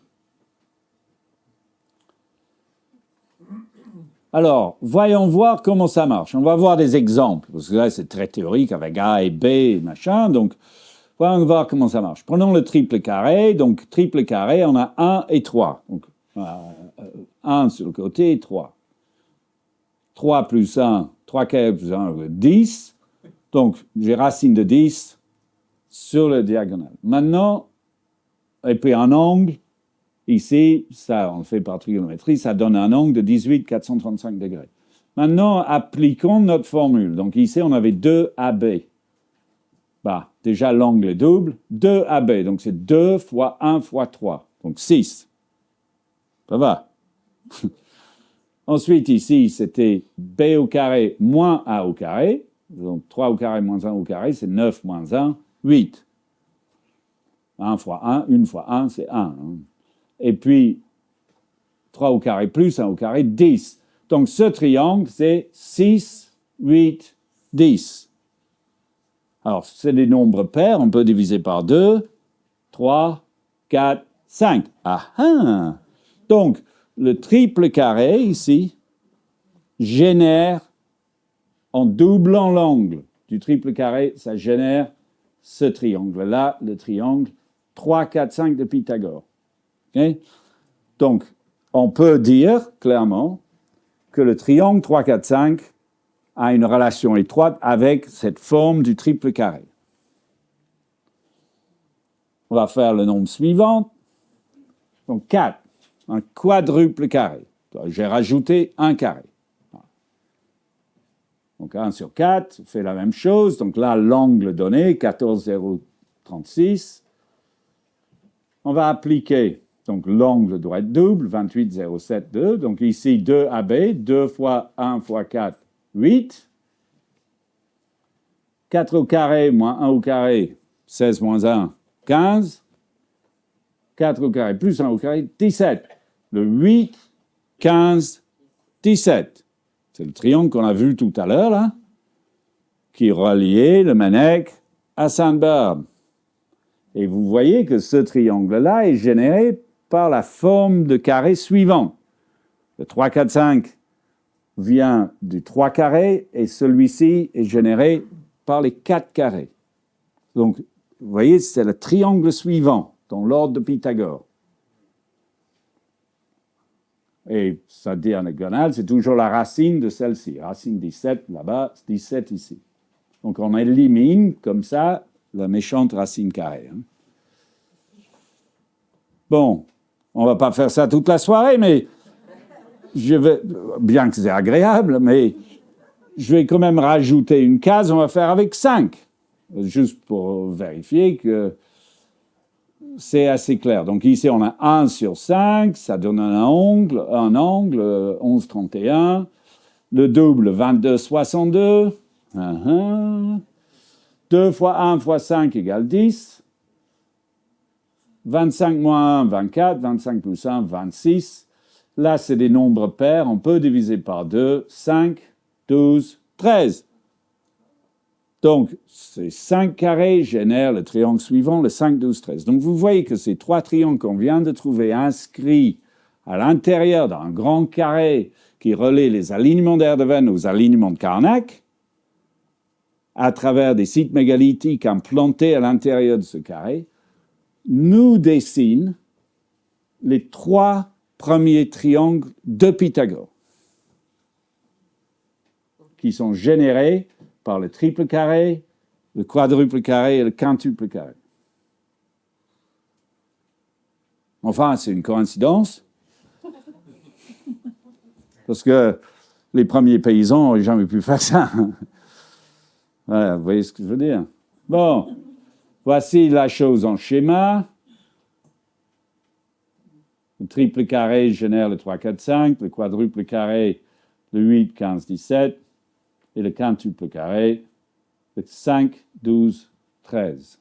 Alors, voyons voir comment ça marche. On va voir des exemples, parce que là, c'est très théorique avec A et B et machin, donc voyons voir comment ça marche. Prenons le triple carré. Donc, triple carré, on a 1 et 3. Donc, 1 sur le côté et 3. 3 plus 1, 3 carrés plus 1, 10. Donc, j'ai racine de 10 sur le diagonale. Maintenant, et puis un angle, ici, ça, on le fait par trigonométrie, ça donne un angle de 18, 435 degrés. Maintenant, appliquons notre formule. Donc, ici, on avait 2AB. Bah, déjà, l'angle est double. 2AB, donc c'est 2 fois 1 fois 3. Donc 6. Ça va. Ensuite, ici, c'était B au carré moins A au carré. Donc 3 au carré moins 1 au carré, c'est 9 moins 1, 8. 1 fois 1, 1 fois 1, c'est 1. Et puis, 3 au carré plus 1 au carré, 10. Donc ce triangle, c'est 6, 8, 10. Alors, c'est des nombres pairs, on peut diviser par 2, 3, 4, 5. Ah ah! Donc, le triple carré, ici, génère, en doublant l'angle du triple carré, ça génère ce triangle-là, le triangle 3, 4, 5 de Pythagore. Okay? Donc, on peut dire, clairement, que le triangle 3, 4, 5 a une relation étroite avec cette forme du triple carré. On va faire le nombre suivant. Donc 4, un quadruple carré. J'ai rajouté un carré. Donc 1 sur 4 fait la même chose. Donc là, l'angle donné, 14,036. On va appliquer, donc l'angle doit être double, 28,072. Donc ici, 2 AB, 2 fois 1 fois 4, 8. 4 au carré moins 1 au carré, 16 moins 1, 15. 4 au carré plus 1 au carré, 17. Le 8, 15, 17. C'est le triangle qu'on a vu tout à l'heure, là, qui reliait le Manneken à Sainte-Barbe. Et vous voyez que ce triangle-là est généré par la forme de carré suivant. Le 3, 4, 5 vient du 3 carré et celui-ci est généré par les 4 carrés. Donc, vous voyez, c'est le triangle suivant dans l'ordre de Pythagore. Et sa diagonale, c'est toujours la racine de celle-ci. Racine 17 là-bas, 17 ici. Donc on élimine comme ça la méchante racine carrée. Bon, on ne va pas faire ça toute la soirée, mais bien que c'est agréable, mais je vais quand même rajouter une case, on va faire avec 5. Juste pour vérifier que c'est assez clair. Donc ici, on a 1 sur 5, ça donne un angle 11,31. Le double, 22,62. 2 fois 1 fois 5 égale 10. 25 moins 1, 24. 25 plus 1, 26. Là, c'est des nombres pairs. On peut diviser par 2. 5, 12, 13. Donc, ces 5 carrés génèrent le triangle suivant, le 5, 12, 13. Donc, vous voyez que ces 3 triangles qu'on vient de trouver inscrits à l'intérieur d'un grand carré qui relaie les alignements d'Erdeven aux alignements de Karnak, à travers des sites mégalithiques implantés à l'intérieur de ce carré, nous dessinent les 3 premiers triangles de Pythagore, qui sont générés par le triple carré, le quadruple carré et le quintuple carré. Enfin, c'est une coïncidence, parce que les premiers paysans n'auraient jamais pu faire ça. Voilà, vous voyez ce que je veux dire. Bon, voici la chose en schéma. Le triple carré génère le 3, 4, 5, le quadruple carré, le 8, 15, 17, et le quintuple carré, le 5, 12, 13.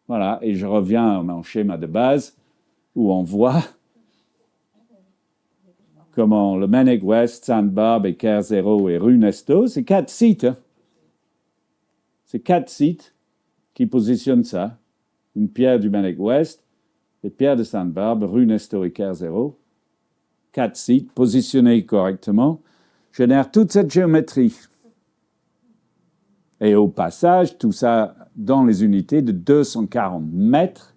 Voilà, et je reviens à mon schéma de base, où on voit comment le Manneken Ouest, Sainte-Barbe et Kerzero et Runesto, c'est 4 sites. Hein. C'est 4 sites qui positionnent ça. Une pierre du Manneken Ouest, les pierres de Sainte-Barbe, Runesto et Kerzero. 4 sites positionnés correctement génèrent toute cette géométrie. Et au passage, tout ça dans les unités de 240 mètres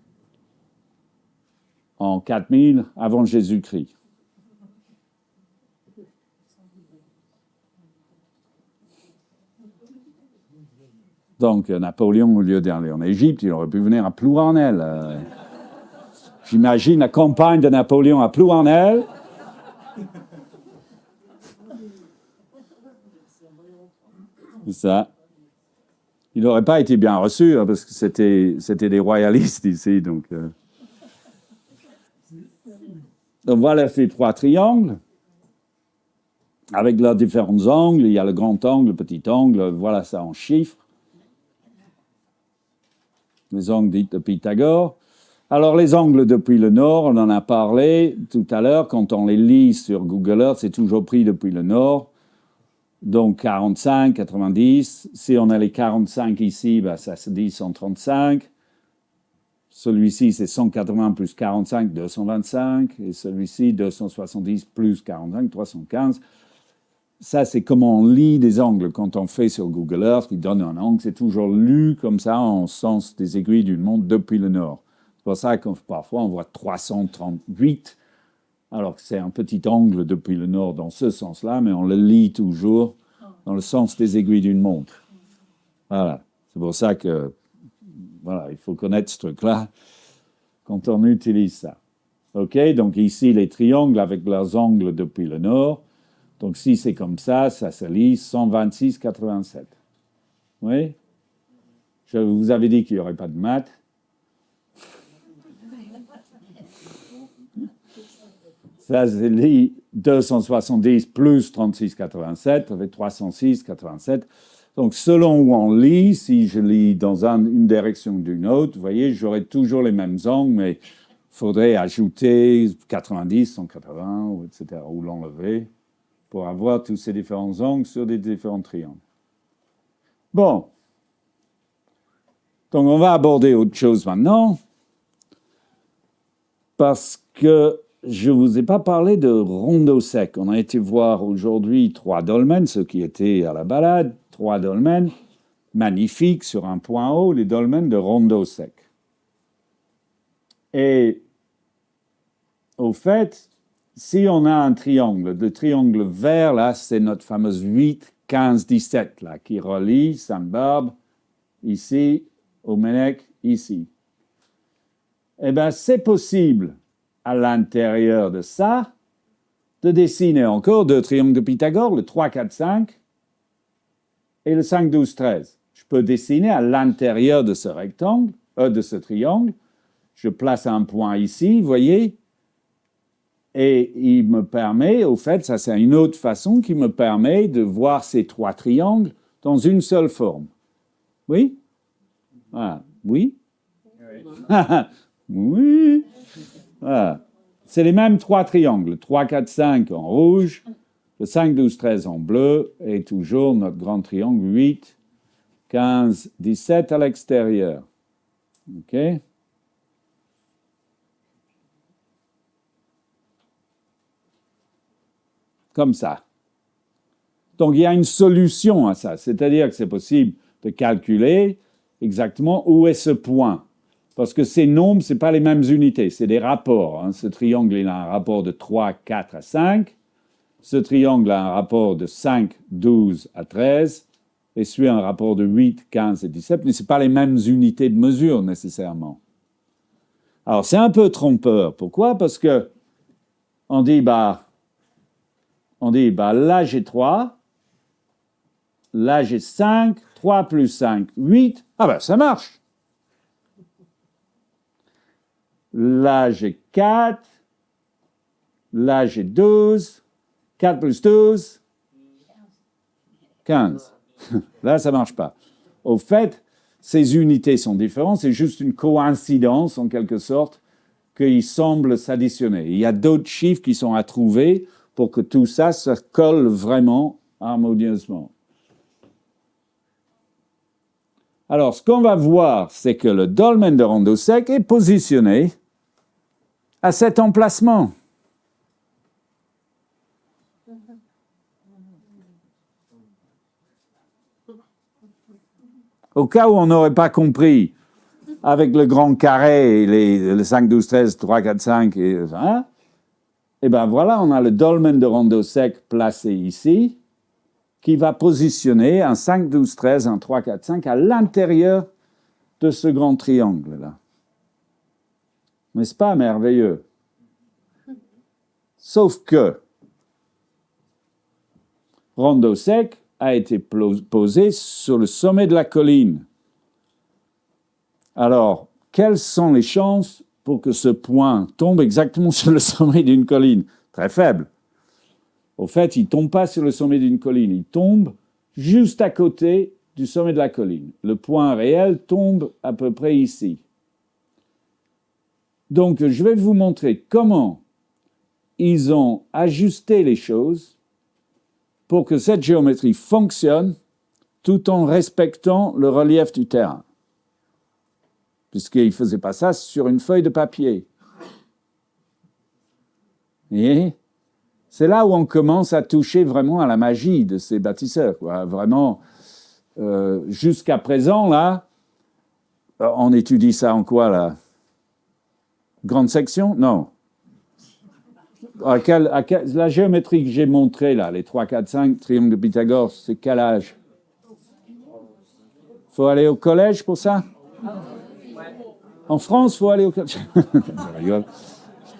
en 4000 avant Jésus-Christ. Donc, Napoléon, au lieu d'aller en Égypte, il aurait pu venir à Plouanel. J'imagine la campagne de Napoléon à Plouanel. C'est ça. Il n'aurait pas été bien reçu, hein, parce que c'était des royalistes ici. Donc voilà ces 3 triangles, avec leurs différents angles. Il y a le grand angle, le petit angle, voilà ça en chiffres. Les angles dits de Pythagore. Alors, les angles depuis le nord, on en a parlé tout à l'heure. Quand on les lit sur Google Earth, c'est toujours pris depuis le nord. Donc, 45, 90. Si on a les 45 ici, ben, ça se dit 135. Celui-ci, c'est 180 plus 45, 225. Et celui-ci, 270 plus 45, 315. Ça, c'est comment on lit des angles. Quand on fait sur Google Earth, il donne un angle, c'est toujours lu comme ça, en sens des aiguilles d'une montre depuis le nord. C'est pour ça que parfois on voit 338, alors que c'est un petit angle depuis le nord dans ce sens-là, mais on le lit toujours dans le sens des aiguilles d'une montre. Voilà. C'est pour ça que Voilà, il faut connaître ce truc-là quand on utilise ça. OK, donc ici, les triangles avec leurs angles depuis le nord. Donc si c'est comme ça se lit 126, 87. Oui? Je vous avais dit qu'il n'y aurait pas de maths. Ça se lit 270 plus 36, 87, avec 306, 87. Donc, selon où on lit, si je lis dans une direction ou d'une autre, vous voyez, j'aurai toujours les mêmes angles, mais il faudrait ajouter 90, 180, etc., ou l'enlever, pour avoir tous ces différents angles sur des différents triangles. Bon. Donc, on va aborder autre chose maintenant, parce que je ne vous ai pas parlé de rondeau sec. On a été voir aujourd'hui 3 dolmens, ceux qui étaient à la balade, 3 dolmens magnifiques sur un point haut, les dolmens de rondeau sec. Et au fait, si on a un triangle, le triangle vert, là, c'est notre fameuse 8, 15, 17, là, qui relie Sainte-Barbe, ici, Omenec, ici. Eh bien, c'est possible, à l'intérieur de ça, de dessiner encore 2 triangles de Pythagore, le 3, 4, 5 et le 5, 12, 13. Je peux dessiner à l'intérieur de ce rectangle, de ce triangle. Je place un point ici, vous voyez, et il me permet, au fait, ça c'est une autre façon qui me permet de voir ces 3 triangles dans une seule forme. Oui? Ah, oui? Oui. Voilà. C'est les mêmes 3 triangles, 3, 4, 5 en rouge, le 5, 12, 13 en bleu, et toujours notre grand triangle 8, 15, 17 à l'extérieur. OK? Comme ça. Donc, il y a une solution à ça, c'est-à-dire que c'est possible de calculer exactement où est ce point. Parce que ces nombres, ce n'est pas les mêmes unités, c'est des rapports. Hein. Ce triangle, il a un rapport de 3, 4 à 5. Ce triangle a un rapport de 5, 12 à 13. Et celui a un rapport de 8, 15 et 17. Mais ce n'est pas les mêmes unités de mesure, nécessairement. Alors, c'est un peu trompeur. Pourquoi? Parce que on dit, là, j'ai 3. Là, j'ai 5. 3 plus 5, 8. Ah ben, ça marche. Là, j'ai 4. Là, j'ai 12. 4 plus 12. 15. Là, ça ne marche pas. Au fait, ces unités sont différentes. C'est juste une coïncidence, en quelque sorte, qu'ils semblent s'additionner. Il y a d'autres chiffres qui sont à trouver pour que tout ça se colle vraiment harmonieusement. Alors, ce qu'on va voir, c'est que le dolmen de rondeau sec est positionné à cet emplacement. Au cas où on n'aurait pas compris, avec le grand carré, et le 5, 12, 13, 3, 4, 5, et 1, et bien voilà, on a le dolmen de rondeau sec placé ici, qui va positionner un 5, 12, 13, un 3, 4, 5 à l'intérieur de ce grand triangle-là. N'est-ce pas merveilleux? Sauf que rondeau sec a été posé sur le sommet de la colline. Alors, quelles sont les chances pour que ce point tombe exactement sur le sommet d'une colline? Très faible. Au fait, il ne tombe pas sur le sommet d'une colline, il tombe juste à côté du sommet de la colline. Le point réel tombe à peu près ici. Donc, je vais vous montrer comment ils ont ajusté les choses pour que cette géométrie fonctionne tout en respectant le relief du terrain. Puisqu'ils ne faisaient pas ça sur une feuille de papier. Et c'est là où on commence à toucher vraiment à la magie de ces bâtisseurs, quoi. Vraiment, jusqu'à présent, là, on étudie ça en quoi, là? Grande section? Non. La géométrie que j'ai montrée, là, les 3, 4, 5, triangle de Pythagore, c'est quel âge? Il faut aller au collège pour ça? En France, il faut aller au... Je rigole.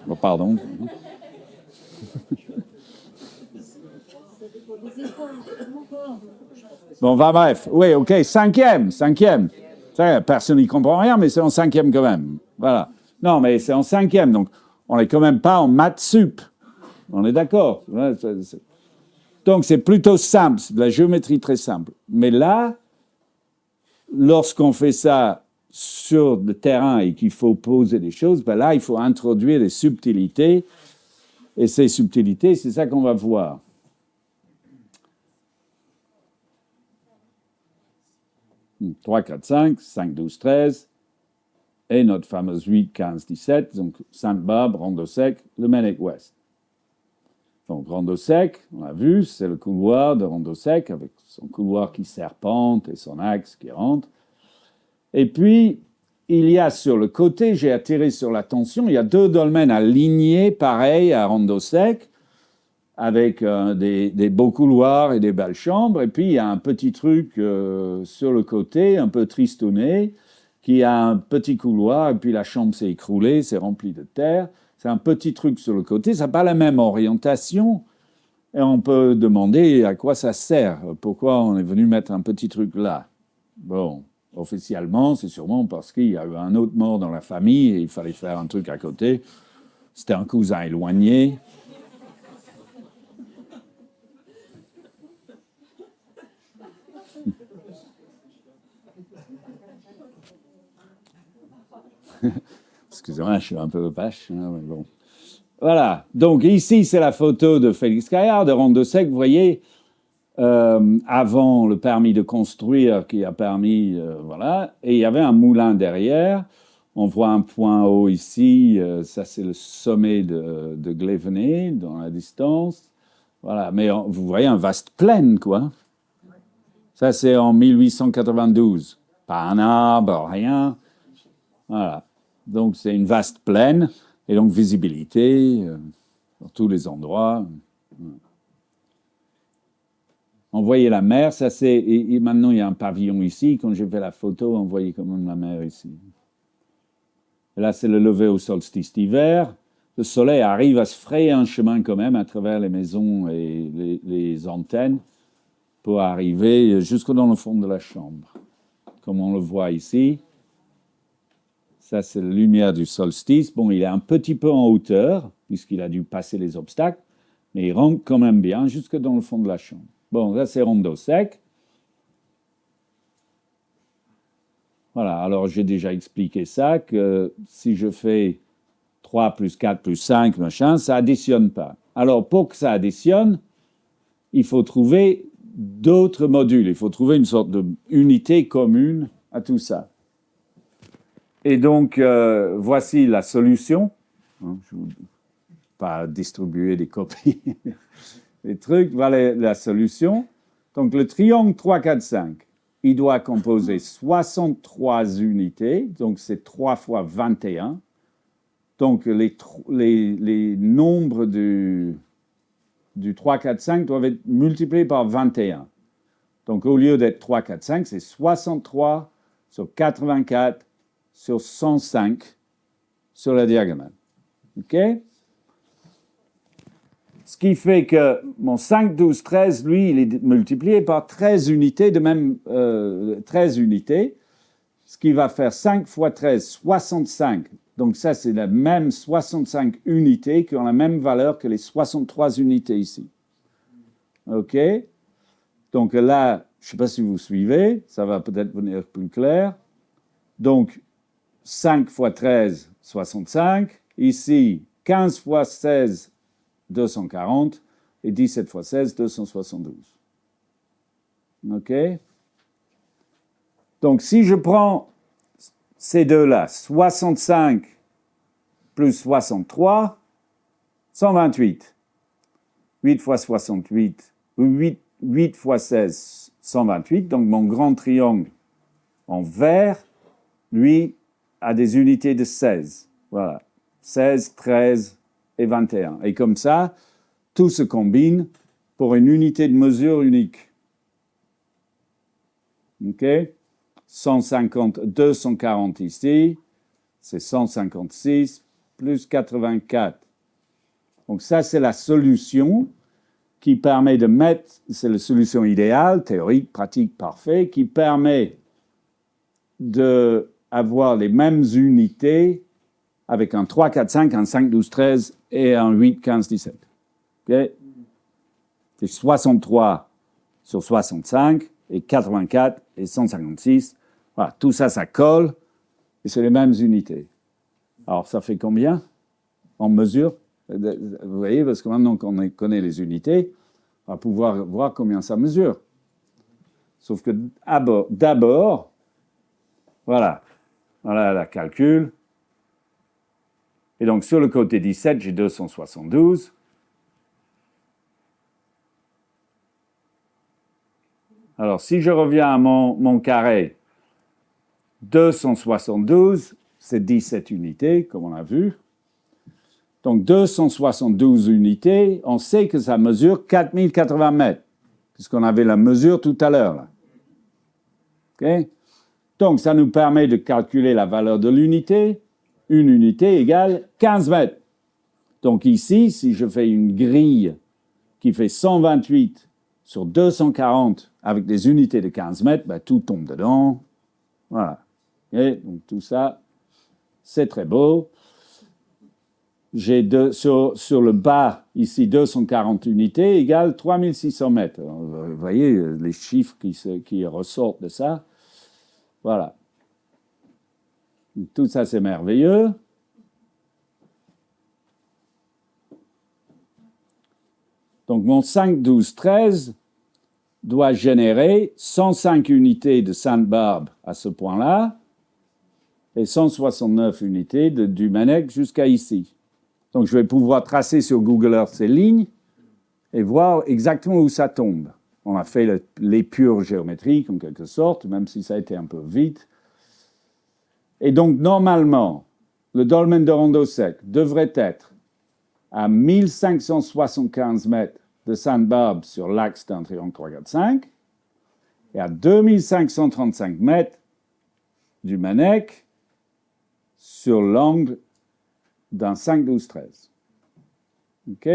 Oh, pardon. Bon, va bref. Oui, OK, cinquième. Ça, personne n'y comprend rien, mais c'est en cinquième quand même. Voilà. Non, mais c'est en cinquième, donc on n'est quand même pas en maths sup. On est d'accord. Donc, c'est plutôt simple, c'est de la géométrie très simple. Mais là, lorsqu'on fait ça sur le terrain et qu'il faut poser des choses, ben là, il faut introduire des subtilités. Et ces subtilités, c'est ça qu'on va voir. « 3, 4, 5, 5, 12, 13, et notre fameuse 8, 15, 17, donc Sainte-Barbe, Rondeau Sec, le Maine-Ouest. Donc Rondeau Sec, on l'a vu, c'est le couloir de Rondeau Sec, avec son couloir qui serpente et son axe qui rentre. Et puis, il y a sur le côté, j'ai attiré sur l'attention, il y a 2 dolmens alignés, pareil, à Rondeau Sec, avec des beaux couloirs et des belles chambres. Et puis, il y a un petit truc sur le côté, un peu tristouné, qui a un petit couloir, et puis la chambre s'est écroulée, c'est rempli de terre. C'est un petit truc sur le côté, ça n'a pas la même orientation. Et on peut demander à quoi ça sert, pourquoi on est venu mettre un petit truc là. Bon, officiellement, c'est sûrement parce qu'il y a eu un autre mort dans la famille et il fallait faire un truc à côté. C'était un cousin éloigné. Excusez-moi, je suis un peu vache, hein, mais bon. Voilà. Donc ici, c'est la photo de Félix Caillard, de Rondeau Sec. Vous voyez, avant le permis de construire qui a permis, voilà. Et il y avait un moulin derrière. On voit un point haut ici. Ça, c'est le sommet de Glévenay, dans la distance. Voilà. Mais vous voyez un vaste plaine, quoi. Ça, c'est en 1892. Pas un arbre, rien. Voilà. Donc, c'est une vaste plaine, et donc visibilité dans tous les endroits. On voyait la mer, ça c'est... Et maintenant, il y a un pavillon ici. Quand j'ai fait la photo, on voyait quand même la mer ici. Et là, c'est le lever au solstice d'hiver. Le soleil arrive à se frayer un chemin quand même à travers les maisons et les antennes pour arriver jusque dans le fond de la chambre, comme on le voit ici. Ça, c'est la lumière du solstice. Bon, il est un petit peu en hauteur, puisqu'il a dû passer les obstacles, mais il rentre quand même bien jusque dans le fond de la chambre. Bon, là, c'est Rondeau Sec. Voilà, alors j'ai déjà expliqué ça, que si je fais 3 plus 4 plus 5, machin, ça additionne pas. Alors, pour que ça additionne, il faut trouver d'autres modules. Il faut trouver une sorte d'unité commune à tout ça. Et donc, voici la solution. Je ne vais pas distribuer des copies, des trucs. Voilà la solution. Donc, le triangle 3, 4, 5, il doit composer 63 unités. Donc, c'est 3 fois 21. Donc, les nombres du 3, 4, 5 doivent être multipliés par 21. Donc, au lieu d'être 3, 4, 5, c'est 63 sur 84 sur 105 sur la diagonale. OK? Ce qui fait que mon 5, 12, 13, lui, il est multiplié par 13 unités, de même 13 unités, ce qui va faire 5 fois 13, 65. Donc ça, c'est la même 65 unités qui ont la même valeur que les 63 unités ici. OK? Donc là, je ne sais pas si vous suivez, ça va peut-être venir plus clair. Donc, 5 fois 13, 65. Ici, 15 fois 16, 240. Et 17 fois 16, 272. OK? Donc, si je prends ces deux-là, 65 plus 63, 128. 8 fois 68, 8 fois 16, 128. Donc, mon grand triangle en vert, lui, a des unités de 16. Voilà. 16, 13 et 21. Et comme ça, tout se combine pour une unité de mesure unique. OK? 150, 240 ici, c'est 156 plus 84. Donc ça, c'est la solution qui permet de mettre, c'est la solution idéale, théorique, pratique, parfaite, qui permet d'avoir les mêmes unités avec un 3, 4, 5, un 5, 12, 13 et un 8, 15, 17. Okay? C'est 63 sur 65 et 84 et 156. Voilà, tout ça, ça colle et c'est les mêmes unités. Alors, ça fait combien en mesure? Vous voyez, parce que maintenant qu'on connaît les unités, on va pouvoir voir combien ça mesure. Sauf que d'abord, voilà la calcul. Et donc, sur le côté 17, j'ai 272. Alors, si je reviens à mon carré, 272, c'est 17 unités, comme on a vu. Donc, 272 unités, on sait que ça mesure 4080 mètres, puisqu'on avait la mesure tout à l'heure. Là. Okay? Donc, ça nous permet de calculer la valeur de l'unité. Une unité égale 15 mètres. Donc ici, si je fais une grille qui fait 128 sur 240 avec des unités de 15 mètres, ben, tout tombe dedans. Voilà. Okay? Donc tout ça, c'est très beau. J'ai sur le bas, ici, 240 unités égale 3600 mètres. Alors, vous voyez les chiffres qui ressortent de ça. Voilà. Tout ça, c'est merveilleux. Donc, mon 5, 12, 13 doit générer 105 unités de Sainte-Barbe à ce point-là et 169 unités du Manek jusqu'à ici. Donc, je vais pouvoir tracer sur Google Earth ces lignes et voir exactement où ça tombe. On a fait l'épure géométrique, en quelque sorte, même si ça a été un peu vite. Et donc, normalement, le dolmen de Rondeau Sec devrait être à 1575 mètres de Sainte-Barbe sur l'axe d'un triangle 3, 4, 5 et à 2535 mètres du Manek sur l'angle d'un 5, 12, 13. OK?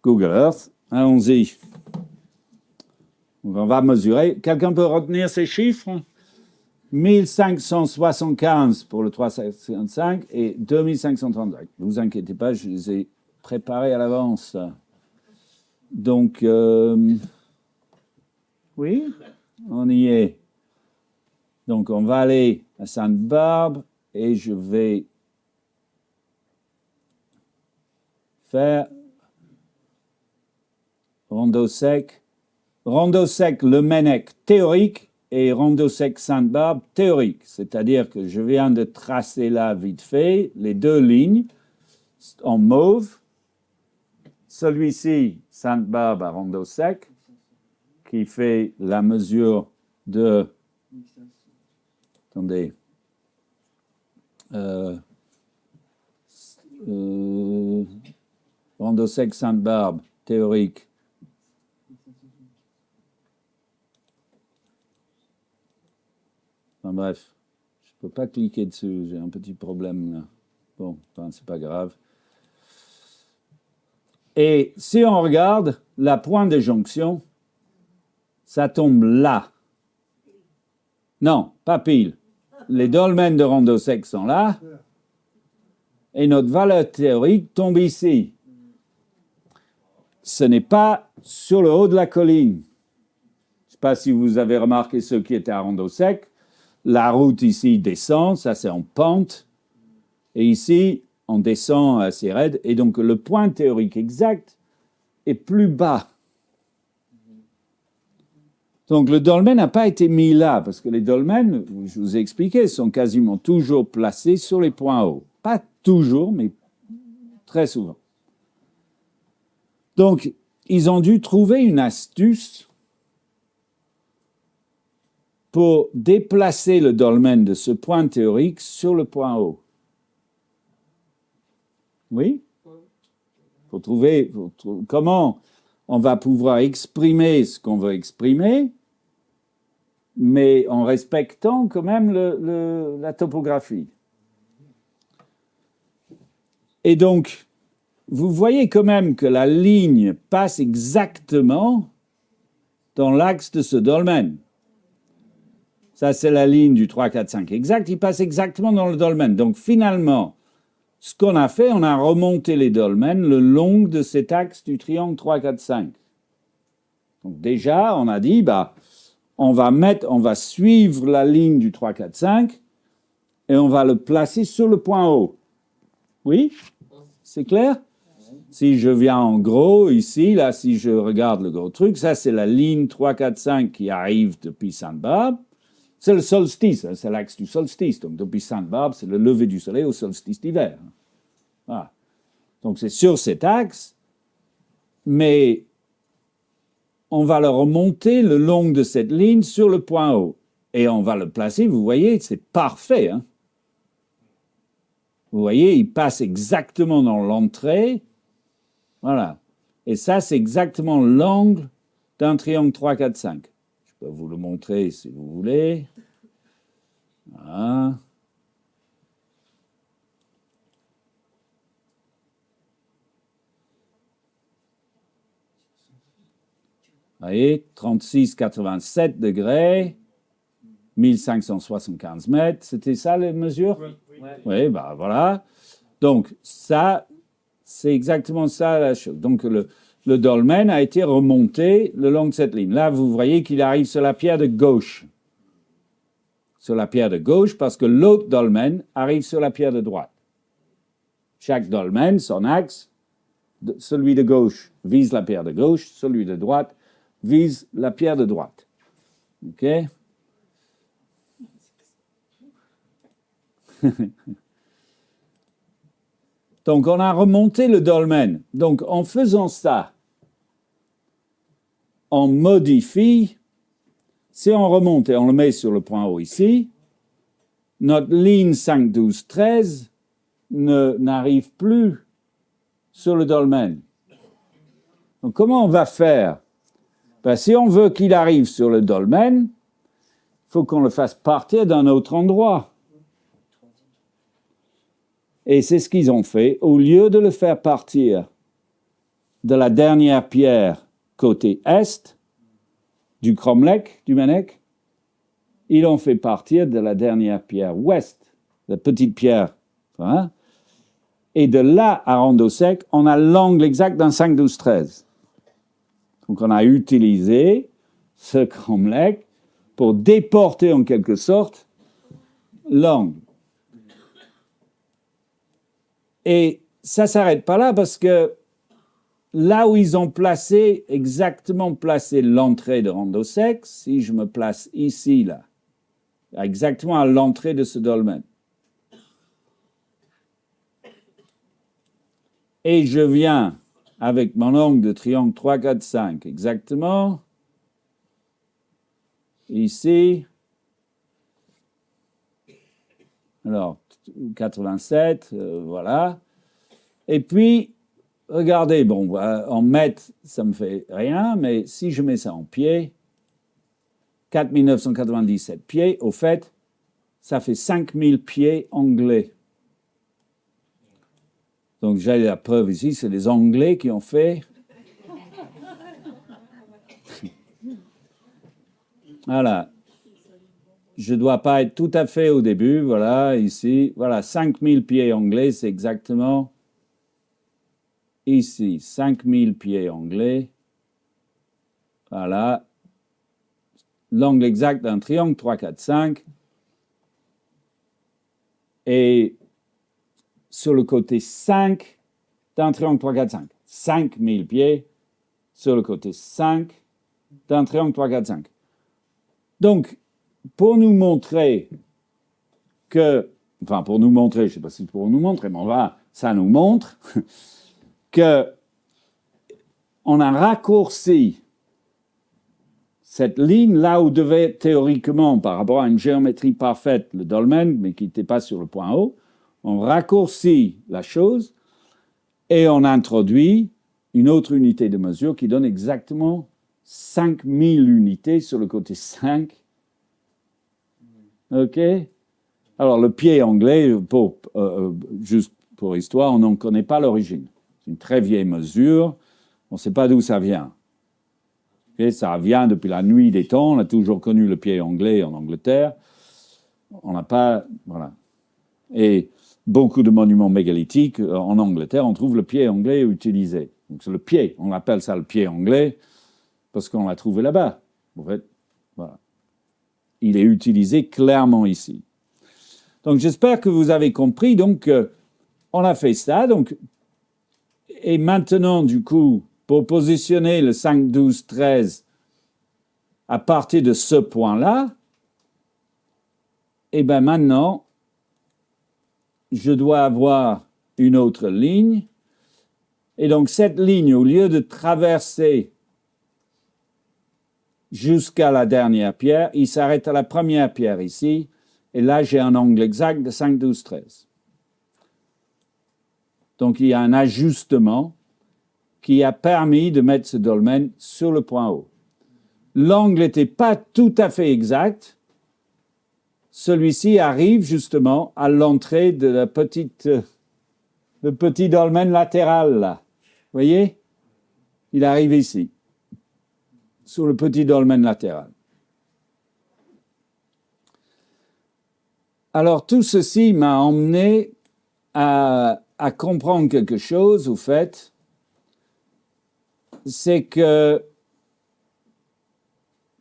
Google Earth, allons-y. On va mesurer. Quelqu'un peut retenir ces chiffres? 1575 pour le 355 et 2535. Ne vous inquiétez pas, je les ai préparés à l'avance. Donc, oui, on y est. Donc, on va aller à Sainte-Barbe et je vais faire Rondeau Sec. Rondeau Sec, le Manek théorique et Rondeau Sec Sainte-Barbe théorique. C'est-à-dire que je viens de tracer là vite fait les deux lignes en mauve. Celui-ci, Sainte-Barbe à Rondeau Sec, qui fait la mesure de... Attendez. Rondeau Sec Sainte-Barbe théorique. Enfin, bref, je ne peux pas cliquer dessus, j'ai un petit problème là. Bon, enfin, c'est pas grave. Et si on regarde la pointe de jonction, ça tombe là. Non, pas pile. Les dolmens de Rondeau Sec sont là. Et notre valeur théorique tombe ici. Ce n'est pas sur le haut de la colline. Je ne sais pas si vous avez remarqué ceux qui étaient à Rondeau Sec. La route ici descend, ça c'est en pente. Et ici, on descend assez raide. Et donc, le point théorique exact est plus bas. Donc, le dolmen n'a pas été mis là, parce que les dolmens, je vous ai expliqué, sont quasiment toujours placés sur les points hauts. Pas toujours, mais très souvent. Donc, ils ont dû trouver une astuce pour déplacer le dolmen de ce point théorique sur le point haut. Oui? Faut trouver comment on va pouvoir exprimer ce qu'on veut exprimer mais en respectant quand même la topographie. Et donc, vous voyez quand même que la ligne passe exactement dans l'axe de ce dolmen. Ça, c'est la ligne du 3, 4, 5 exact. Il passe exactement dans le dolmen. Donc, finalement, ce qu'on a fait, on a remonté les dolmens le long de cet axe du triangle 3, 4, 5. Donc, déjà, on a dit, on va suivre la ligne du 3, 4, 5 et on va le placer sur le point haut. Oui? C'est clair? Si je viens en gros, ici, là, si je regarde le gros truc, ça, c'est la ligne 3, 4, 5 qui arrive depuis Sainte-Barbe. C'est le solstice, c'est l'axe du solstice. Donc, depuis Sainte-Barbe, c'est le lever du soleil au solstice d'hiver. Voilà. Donc, c'est sur cet axe, mais on va le remonter le long de cette ligne sur le point haut. Et on va le placer, vous voyez, c'est parfait. Hein? Vous voyez, il passe exactement dans l'entrée. Voilà. Et ça, c'est exactement l'angle d'un triangle 3, 4, 5. Je peux vous le montrer si vous voulez. Voilà. Vous voyez, 36,87 degrés, 1575 mètres. C'était ça les mesures? Oui, voilà. Donc, ça, c'est exactement ça la chose. Donc, le dolmen a été remonté le long de cette ligne. Là, vous voyez qu'il arrive sur la pierre de gauche. Sur la pierre de gauche, parce que l'autre dolmen arrive sur la pierre de droite. Chaque dolmen, son axe, celui de gauche vise la pierre de gauche, celui de droite vise la pierre de droite. OK? Donc, on a remonté le dolmen. Donc, en faisant ça, on modifie. Si on remonte et on le met sur le point haut ici, notre ligne 5, 12, 13 n'arrive plus sur le dolmen. Donc, comment on va faire? Si on veut qu'il arrive sur le dolmen, il faut qu'on le fasse partir d'un autre endroit. Et c'est ce qu'ils ont fait. Au lieu de le faire partir de la dernière pierre côté est du cromlech, du Menec, ils l'ont fait partir de la dernière pierre ouest, la petite pierre. Hein? Et de là à Rondeau-Sec, on a l'angle exact d'un 5, 12, 13. Donc on a utilisé ce cromlech pour déporter en quelque sorte l'angle. Et ça ne s'arrête pas là parce que là où ils ont exactement placé l'entrée de Rondeau-Sec, si je me place ici, là, exactement à l'entrée de ce dolmen, et je viens avec mon angle de triangle 3, 4, 5, exactement, ici, alors 87, voilà, et puis, regardez, bon, en mètres, ça ne me fait rien, mais si je mets ça en pieds, 4997 pieds, au fait, ça fait 5000 pieds anglais. Donc, j'ai la preuve ici, c'est les Anglais qui ont fait. Voilà. Je ne dois pas être tout à fait au début, voilà, ici. Voilà, 5000 pieds anglais, c'est exactement ici, 5000 pieds anglais. Voilà. L'angle exact d'un triangle, 3, 4, 5. Et sur le côté 5 d'un triangle 3, 4, 5. 5000 pieds sur le côté 5 d'un triangle 3, 4, 5. Donc, pour nous montrer que, pour nous montrer, je ne sais pas si c'est pour nous montrer, mais ça nous montre que on a raccourci cette ligne là où devait théoriquement, par rapport à une géométrie parfaite, le dolmen, mais qui n'était pas sur le point haut, on raccourcit la chose et on introduit une autre unité de mesure qui donne exactement 5000 unités sur le côté 5 OK? Alors, le pied anglais, juste pour histoire, on n'en connaît pas l'origine. C'est une très vieille mesure. On ne sait pas d'où ça vient. Okay? Ça vient depuis la nuit des temps. On a toujours connu le pied anglais en Angleterre. On n'a pas... Voilà. Et beaucoup de monuments mégalithiques en Angleterre, on trouve le pied anglais utilisé. Donc, c'est le pied. On appelle ça le pied anglais parce qu'on l'a trouvé là-bas. En fait, voilà. Il est utilisé clairement ici. Donc, j'espère que vous avez compris. Donc, on a fait ça. Donc, et maintenant, du coup, pour positionner le 5, 12, 13 à partir de ce point-là, et bien maintenant, je dois avoir une autre ligne. Et donc, cette ligne, au lieu de traverser jusqu'à la dernière pierre, il s'arrête à la première pierre ici. Et là, j'ai un angle exact de 5, 12, 13. Donc, il y a un ajustement qui a permis de mettre ce dolmen sur le point haut. L'angle n'était pas tout à fait exact. Celui-ci arrive justement à l'entrée de le petit dolmen latéral, là. Vous voyez? Il arrive ici, sur le petit dolmen latéral. Alors, tout ceci m'a emmené à comprendre quelque chose, au fait, c'est que,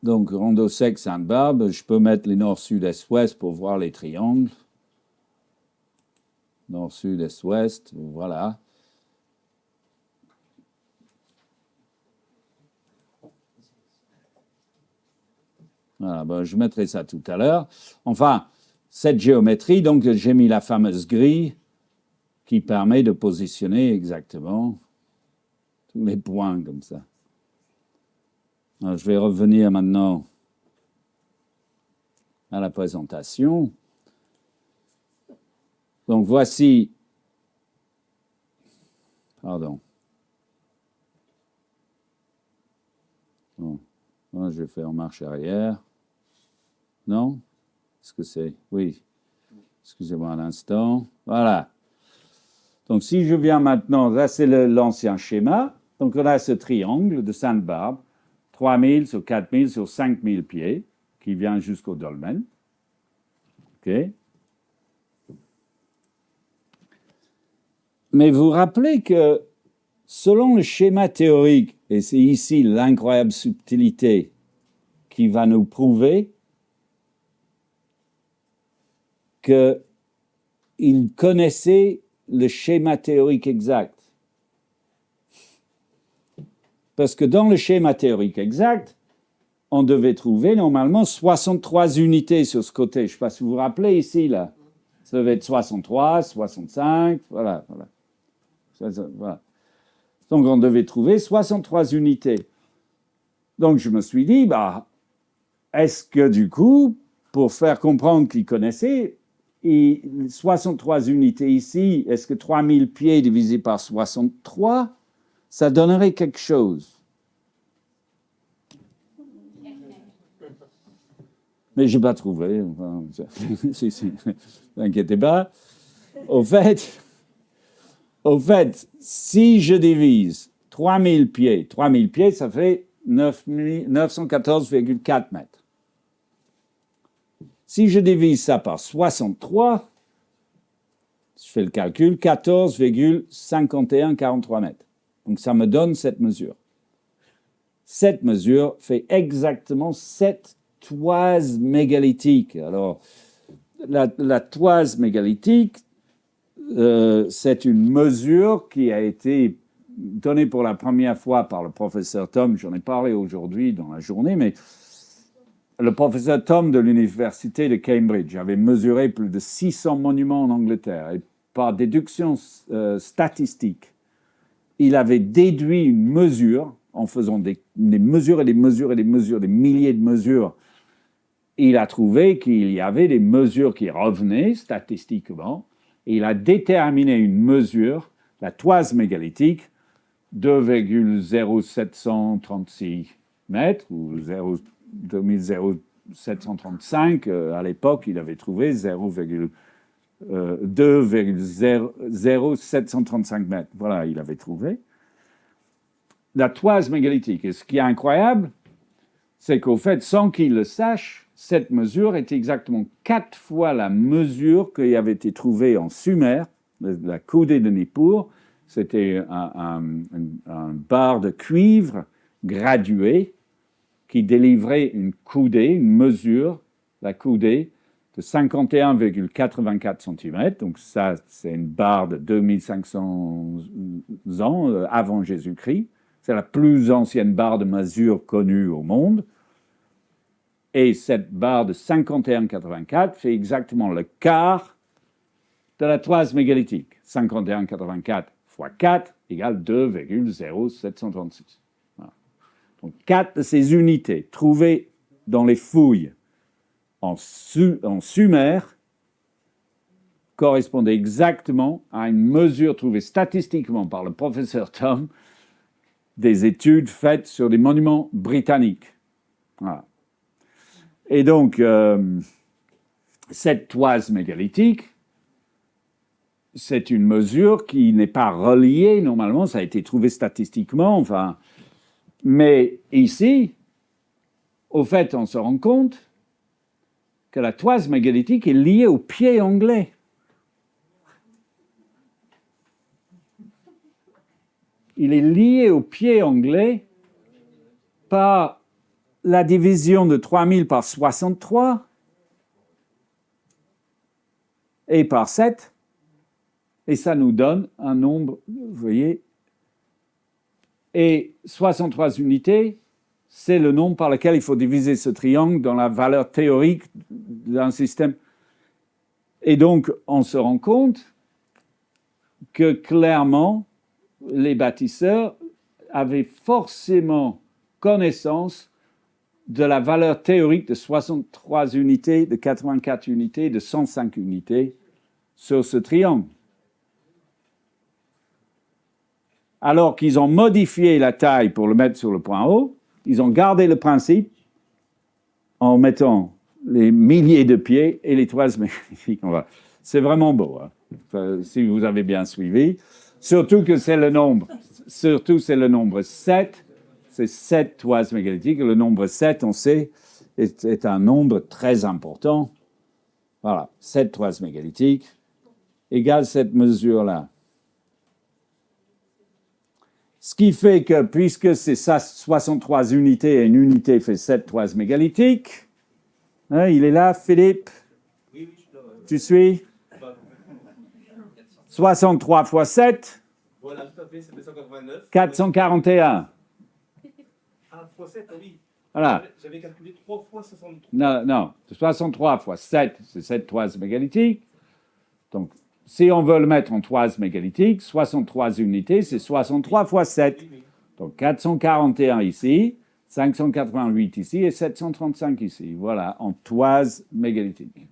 donc, Rondeau sec, Sainte-Barbe, je peux mettre les nord, sud, est, ouest pour voir les triangles. Nord, sud, est, ouest, voilà. Voilà, ben, je mettrai ça tout à l'heure. Enfin, cette géométrie, donc j'ai mis la fameuse grille qui permet de positionner exactement tous les points comme ça. Alors, je vais revenir maintenant à la présentation. Donc voici, pardon. Bon, je vais faire en marche arrière. Non? Est-ce que c'est? Oui. Excusez-moi un instant. Voilà. Donc, si je viens maintenant, là, c'est l'ancien schéma. Donc, on a ce triangle de Sainte-Barbe, 3000 sur 4000 sur 5000 pieds, qui vient jusqu'au dolmen. OK? Mais vous rappelez que, selon le schéma théorique, et c'est ici l'incroyable subtilité qui va nous prouver qu'il connaissait le schéma théorique exact. Parce que dans le schéma théorique exact, on devait trouver normalement 63 unités sur ce côté. Je ne sais pas si vous vous rappelez ici, là. Ça devait être 63, 65, voilà. Voilà. Donc on devait trouver 63 unités. Donc je me suis dit, est-ce que du coup, pour faire comprendre qu'il connaissait, et 63 unités ici, est-ce que 3000 pieds divisé par 63, ça donnerait quelque chose? Mais je n'ai pas trouvé. Enfin, si, n'inquiétez pas. Au fait, si je divise 3000 pieds, ça fait 914,4 mètres. Si je divise ça par 63, je fais le calcul, 14,5143 mètres. Donc ça me donne cette mesure. Cette mesure fait exactement 7 toises mégalithiques. Alors, la toise mégalithique, c'est une mesure qui a été donnée pour la première fois par le professeur Thom. J'en ai parlé aujourd'hui dans la journée, mais le professeur Thom de l'université de Cambridge avait mesuré plus de 600 monuments en Angleterre. Et par déduction statistique, il avait déduit une mesure en faisant des mesures et des mesures et des mesures, des milliers de mesures. Il a trouvé qu'il y avait des mesures qui revenaient statistiquement. Et il a déterminé une mesure, la toise mégalithique, 2,0736 mètres ou 0,2036 735, à l'époque, il avait trouvé 2,0735 mètres. Voilà, il avait trouvé. La toise mégalithique. Et ce qui est incroyable, c'est qu'au fait, sans qu'il le sache, cette mesure est exactement 4 fois la mesure qui avait été trouvée en Sumer, la coudée de Nippur. C'était un bar de cuivre gradué qui délivrait une coudée, une mesure, la coudée, de 51,84 cm. Donc ça, c'est une barre de 2500 ans avant Jésus-Christ. C'est la plus ancienne barre de mesure connue au monde. Et cette barre de 51,84 fait exactement le quart de la toise mégalithique. 51,84 fois 4 égale 2,0736. Voilà. Donc 4 de ces unités trouvées dans les fouilles en Sumer correspondaient exactement à une mesure trouvée statistiquement par le professeur Thom des études faites sur des monuments britanniques. Voilà. Et donc, cette toise mégalithique, c'est une mesure qui n'est pas reliée, normalement, ça a été trouvé statistiquement, enfin. Mais ici, au fait, on se rend compte que la toise mégalithique est liée au pied anglais. Il est lié au pied anglais par la division de 3000 par 63 et par 7. Et ça nous donne un nombre, vous voyez. Et 63 unités, c'est le nombre par lequel il faut diviser ce triangle dans la valeur théorique d'un système. Et donc, on se rend compte que clairement, les bâtisseurs avaient forcément connaissance de la valeur théorique de 63 unités, de 84 unités, de 105 unités sur ce triangle. Alors qu'ils ont modifié la taille pour le mettre sur le point haut, ils ont gardé le principe en mettant les milliers de pieds et les toises magnifiques. C'est vraiment beau, hein? Enfin, si vous avez bien suivi. Surtout que c'est le nombre. Surtout, c'est le nombre 7. C'est 7 toises mégalithiques. Le nombre 7, on sait, est un nombre très important. Voilà, 7 toises mégalithiques égale cette mesure-là. Ce qui fait que, puisque c'est ça, 63 unités et une unité fait 7 toises mégalithiques, hein, il est là, Philippe? Oui, tu suis? 63 fois 7? Voilà, tout à fait, c'est 289. 441. Ah, fois 7, oui. Voilà. J'avais calculé 3 fois 63. Non. 63 fois 7, c'est 7 toises mégalithiques. Donc, si on veut le mettre en toises mégalithiques, 63 unités, c'est 63 fois 7. Donc, 441 ici, 588 ici et 735 ici. Voilà, en toises mégalithiques.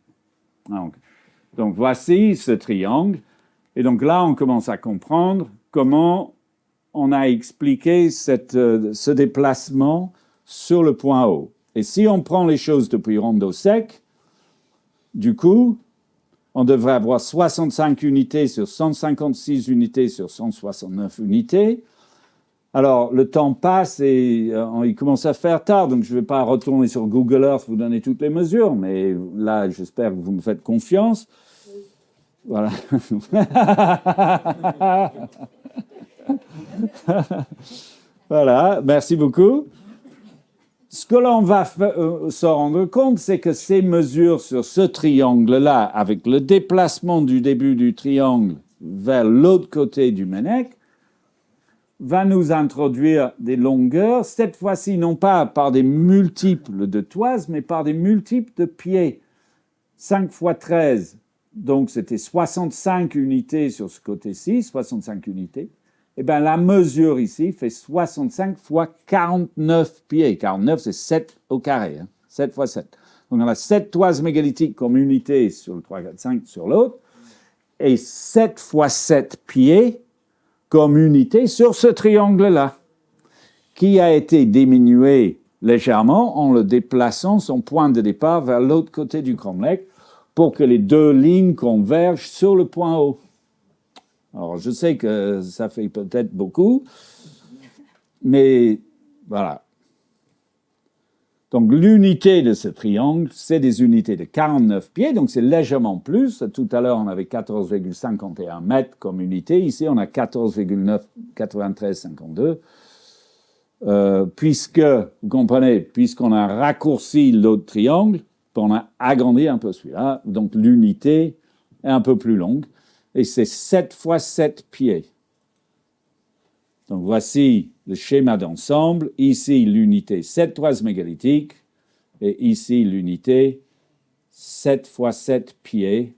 Donc, voici ce triangle. Et donc là, on commence à comprendre comment on a expliqué ce déplacement sur le point haut. Et si on prend les choses depuis Rondeau sec, du coup, on devrait avoir 65 unités sur 156 unités sur 169 unités. Alors, le temps passe et il commence à faire tard, donc je ne vais pas retourner sur Google Earth, vous donner toutes les mesures, mais là, j'espère que vous me faites confiance. Voilà. Voilà, merci beaucoup. Ce que l'on va se rendre compte, c'est que ces mesures sur ce triangle-là, avec le déplacement du début du triangle vers l'autre côté du Mennec, va nous introduire des longueurs, cette fois-ci non pas par des multiples de toises, mais par des multiples de pieds. 5 fois 13, donc c'était 65 unités sur ce côté-ci, 65 unités. Eh bien, la mesure ici fait 65 fois 49 pieds. 49, c'est 7 au carré, hein? 7 fois 7. Donc, on a 7 toises mégalithiques comme unité sur le 3, 4, 5 sur l'autre, et 7 fois 7 pieds comme unité sur ce triangle-là, qui a été diminué légèrement en le déplaçant son point de départ vers l'autre côté du cromlech pour que les deux lignes convergent sur le point haut. Alors, je sais que ça fait peut-être beaucoup, mais voilà. Donc, l'unité de ce triangle, c'est des unités de 49 pieds, donc c'est légèrement plus. Tout à l'heure, on avait 14,51 mètres comme unité. Ici, on a 14,9352. Puisque, vous comprenez, puisqu'on a raccourci l'autre triangle, on a agrandi un peu celui-là, donc l'unité est un peu plus longue, et c'est 7 fois 7 pieds. Donc voici le schéma d'ensemble, ici l'unité 7 toises mégalithiques, et ici l'unité 7 fois 7 pieds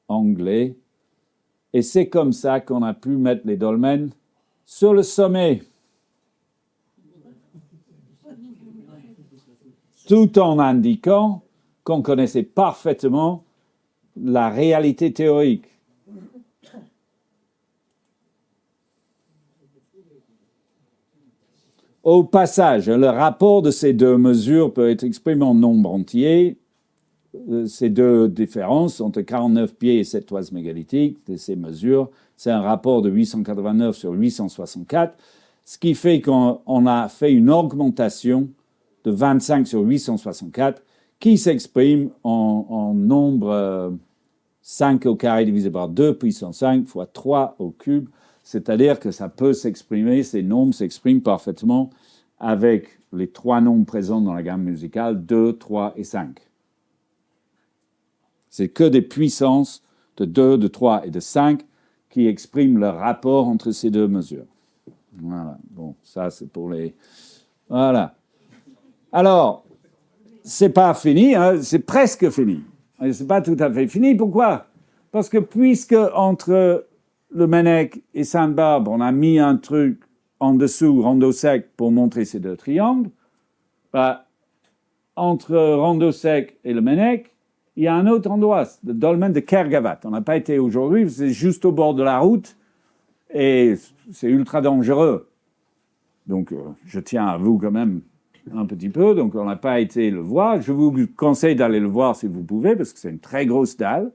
anglais, et c'est comme ça qu'on a pu mettre les dolmens sur le sommet. Tout en indiquant qu'on connaissait parfaitement la réalité théorique. Au passage, le rapport de ces deux mesures peut être exprimé en nombre entier. Ces deux différences entre 49 pieds et 7 toises mégalithiques de ces mesures, c'est un rapport de 889 sur 864, ce qui fait qu'on a fait une augmentation de 25 sur 864 qui s'exprime en nombre 5 au carré divisé par 2 puissance 5 fois 3 au cube, c'est-à-dire que ça peut s'exprimer, ces nombres s'expriment parfaitement avec les trois nombres présents dans la gamme musicale, 2, 3 et 5. C'est que des puissances de 2, de 3 et de 5 qui expriment le rapport entre ces deux mesures. Voilà, bon, ça c'est pour les... Voilà. Alors, c'est pas fini, hein, c'est presque fini. C'est pas tout à fait fini. Pourquoi? Parce que puisque entre le Menec et Sainte-Barbe, on a mis un truc en dessous, Rondeau Sec, pour montrer ces deux triangles, bah, entre Rondeau Sec et le Menec, il y a un autre endroit, le dolmen de Kergavat. On n'a pas été aujourd'hui, c'est juste au bord de la route et c'est ultra dangereux. Donc, je tiens à vous quand même un petit peu, donc on n'a pas été le voir. Je vous conseille d'aller le voir si vous pouvez, parce que c'est une très grosse dalle,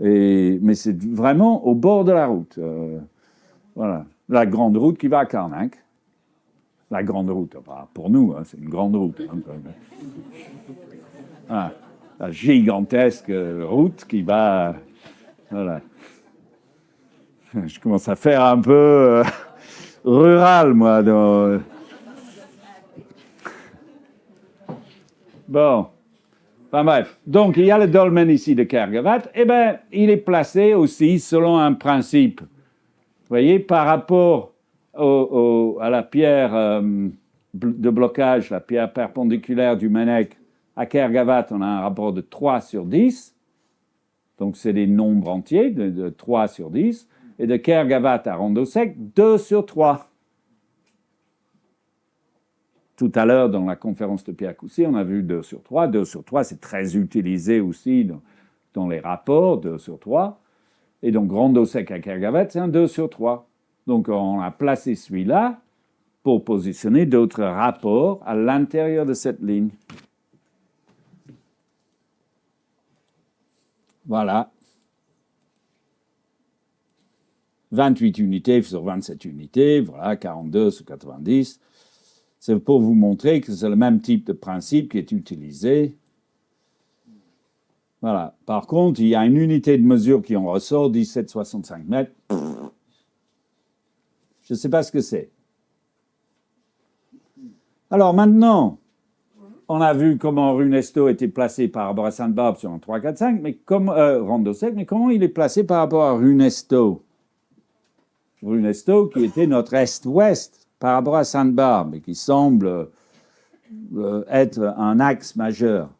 mais c'est vraiment au bord de la route. Voilà, la grande route qui va à Carnac. La grande route, enfin, pour nous, hein, c'est une grande route. Hein, voilà, la gigantesque route qui va... Voilà. Je commence à faire un peu rural, moi, dans... Bon, enfin bref. Donc, il y a le dolmen ici de Kergavat. Eh bien, il est placé aussi selon un principe. Vous voyez, par rapport à la pierre de blocage, la pierre perpendiculaire du Menec, à Kergavat, on a un rapport de 3 sur 10. Donc, c'est des nombres entiers de 3 sur 10. Et de Kergavat à Rondeau Sec, 2 sur 3. Tout à l'heure, dans la conférence de Pierre Coucy, on a vu 2 sur 3. 2 sur 3, c'est très utilisé aussi dans les rapports, 2 sur 3. Et donc, Rondeau Sec à Kergavat, c'est un 2 sur 3. Donc, on a placé celui-là pour positionner d'autres rapports à l'intérieur de cette ligne. Voilà. 28 unités sur 27 unités, voilà, 42 sur 90. C'est pour vous montrer que c'est le même type de principe qui est utilisé. Voilà. Par contre, il y a une unité de mesure qui en ressort, 17,65 mètres. Je ne sais pas ce que c'est. Alors maintenant, on a vu comment Runesto était placé par rapport à Sainte-Barbe sur un 3, 4, 5, mais comme Rondeau Sec, mais comment il est placé par rapport à Runesto? Runesto qui était notre est-ouest par rapport à Sainte-Barbe et qui semble être un axe majeur.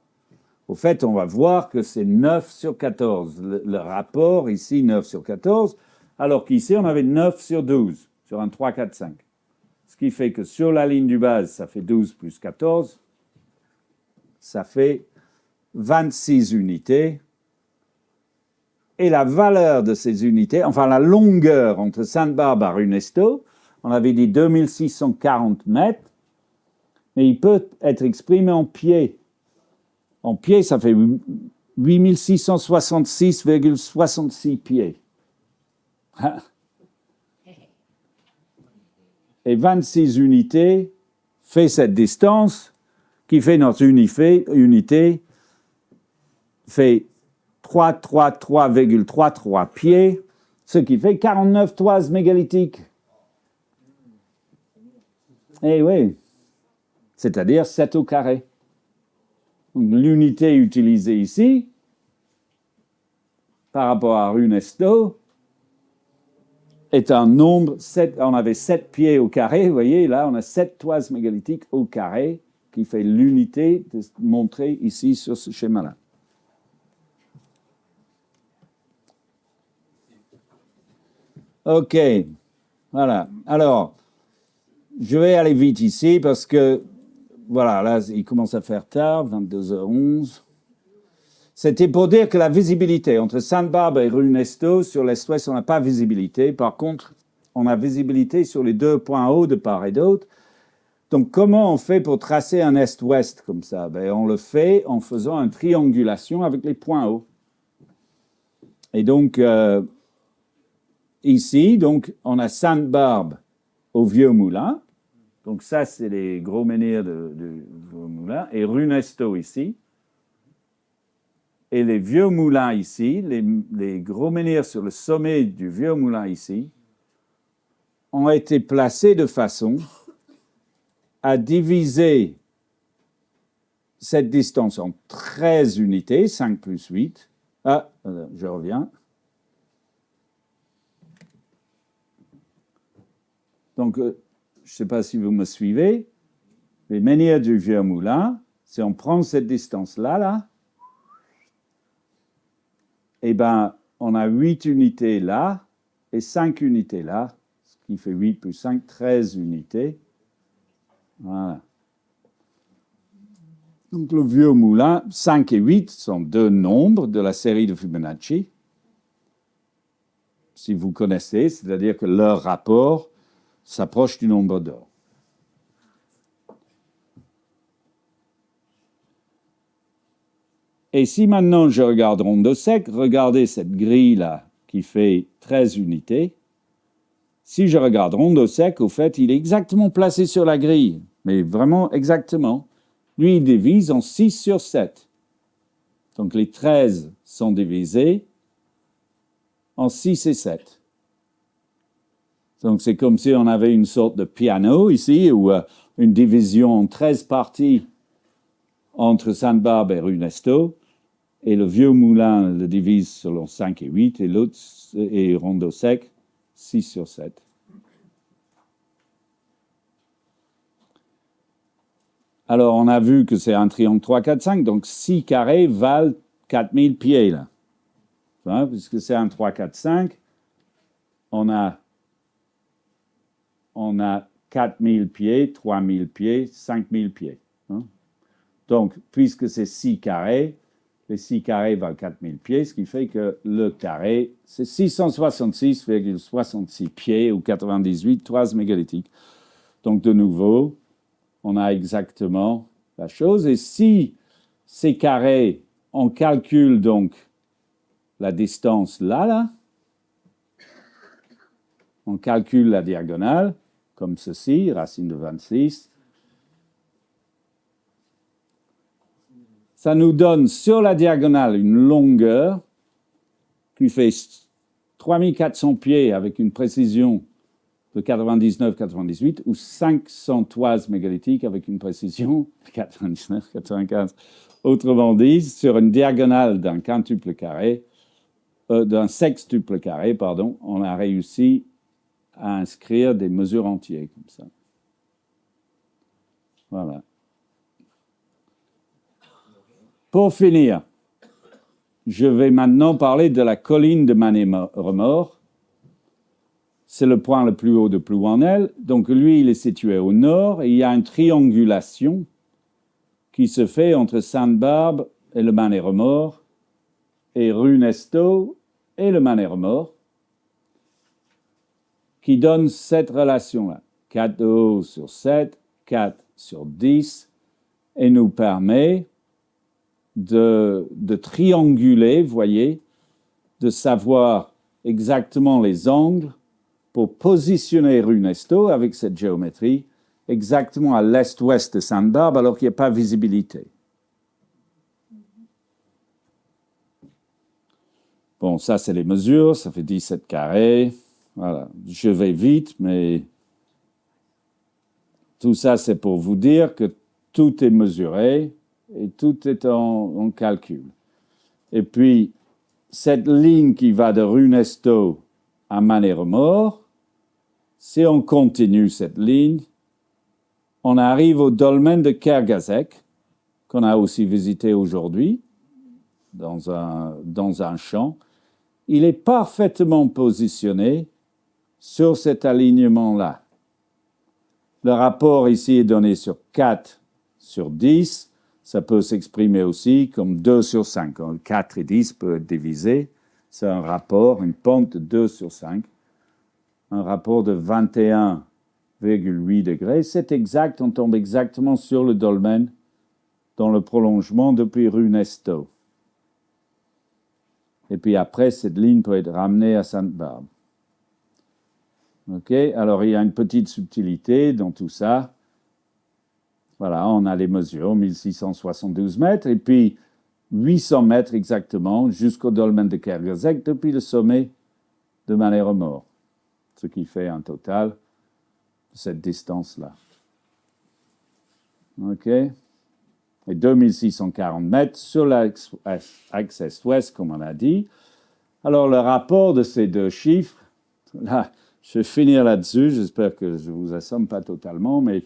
Au fait, on va voir que c'est 9 sur 14. Le rapport ici, 9 sur 14, alors qu'ici, on avait 9 sur 12, sur un 3, 4, 5. Ce qui fait que sur la ligne du base, ça fait 12 plus 14, ça fait 26 unités. Et la valeur de ces unités, enfin la longueur entre Sainte-Barbe et Runesto, on avait dit 2640 mètres, mais il peut être exprimé en pieds. En pieds, ça fait 8666,66 pieds. Et 26 unités fait cette distance, qui fait notre unité, fait 333,33 pieds, ce qui fait 49 toises mégalithiques. Eh oui, c'est-à-dire 7 au carré. Donc, l'unité utilisée ici, par rapport à Runesto, est un nombre, 7, on avait 7 pieds au carré, vous voyez, là on a 7 toises mégalithiques au carré, qui fait l'unité montrée ici sur ce schéma-là. Ok, voilà. Alors, je vais aller vite ici parce que, voilà, là il commence à faire tard, 22h11. C'était pour dire que la visibilité entre Sainte-Barbe et Runesto, sur l'est-ouest, on n'a pas visibilité. Par contre, on a visibilité sur les 2 points hauts de part et d'autre. Donc, comment on fait pour tracer un est-ouest comme ça? Ben, on le fait en faisant une triangulation avec les points hauts. Et donc, ici, donc, on a Sainte-Barbe au Vieux-Moulin. Donc, ça, c'est les gros menhirs du Vieux-Moulin. Et Runesto ici. Et les vieux moulins ici, les gros menhirs sur le sommet du vieux moulin ici, ont été placés de façon à diviser cette distance en 13 unités, 5 plus 8. Ah, je reviens. Donc, je ne sais pas si vous me suivez. Les menhirs du vieux moulin, si on prend cette distance-là, là, eh bien, on a 8 unités là et 5 unités là, ce qui fait 8 plus 5, 13 unités. Voilà. Donc, le vieux moulin, 5 et 8 sont 2 nombres de la série de Fibonacci. Si vous connaissez, c'est-à-dire que leur rapport s'approche du nombre d'or. Et si maintenant je regarde Rondo sec, regardez cette grille-là qui fait 13 unités. Si je regarde Rondo sec, au fait, il est exactement placé sur la grille, mais vraiment exactement. Lui, il divise en 6 sur 7. Donc les 13 sont divisés en 6 et 7. Donc c'est comme si on avait une sorte de piano ici, ou une division en 13 parties entre Sainte-Barbe et Runesto. Et le vieux moulin le divise selon 5 et 8, et l'autre est Rondo sec, 6 sur 7. Alors, on a vu que c'est un triangle 3, 4, 5, donc 6 carrés valent 4000 pieds, là. Hein, puisque c'est un 3, 4, 5, on a 4000 pieds, 3000 pieds, 5000 pieds. Hein. Donc, puisque c'est 6 carrés, les 6 carrés valent 4000 pieds, ce qui fait que le carré, c'est 666,66 pieds ou 98 toises mégalithiques. Donc, de nouveau, on a exactement la chose. Et si ces carrés, on calcule donc la distance là, on calcule la diagonale, comme ceci, racine de 26. Ça nous donne sur la diagonale une longueur qui fait 3400 pieds avec une précision de 99-98 ou 500 toises mégalithiques avec une précision de 99-95. Autrement dit, sur une diagonale d'un quintuple carré, d'un sextuple carré, pardon, on a réussi à inscrire des mesures entières comme ça. Voilà. Pour finir, je vais maintenant parler de la colline de Manet-Remort. C'est le point le plus haut de Plouanel. Donc lui, il est situé au nord et il y a une triangulation qui se fait entre Sainte-Barbe et le Manet-Remort et Runesto et le Manet-Remort qui donne cette relation-là. 4 de haut sur 7, 4 sur 10 et nous permet de trianguler, vous voyez, de savoir exactement les angles pour positionner Runesto avec cette géométrie exactement à l'est-ouest de Sainte-Barbe alors qu'il n'y a pas de visibilité. Bon, ça c'est les mesures, ça fait 17 carrés. Voilà, je vais vite, mais tout ça c'est pour vous dire que tout est mesuré et tout est en calcul. Et puis, cette ligne qui va de Runesto à Manet-Remords, si on continue cette ligne, on arrive au dolmen de Kergazec, qu'on a aussi visité aujourd'hui, dans un champ. Il est parfaitement positionné sur cet alignement-là. Le rapport ici est donné sur 4 sur 10. Ça peut s'exprimer aussi comme 2 sur 5. 4 et 10 peut être divisé. C'est un rapport, une pente de 2 sur 5. Un rapport de 21,8 degrés. C'est exact, on tombe exactement sur le dolmen dans le prolongement depuis Runesto. Et puis après, cette ligne peut être ramenée à Sainte-Barbe. OK, alors il y a une petite subtilité dans tout ça. Voilà, on a les mesures, 1672 mètres, et puis 800 mètres exactement jusqu'au dolmen de Kergazec depuis le sommet de Manet-Remords, ce qui fait un total de cette distance-là. OK, et 2640 mètres sur l'axe est-ouest, comme on a dit. Alors, le rapport de ces deux chiffres, là, je vais finir là-dessus, j'espère que je ne vous assomme pas totalement, mais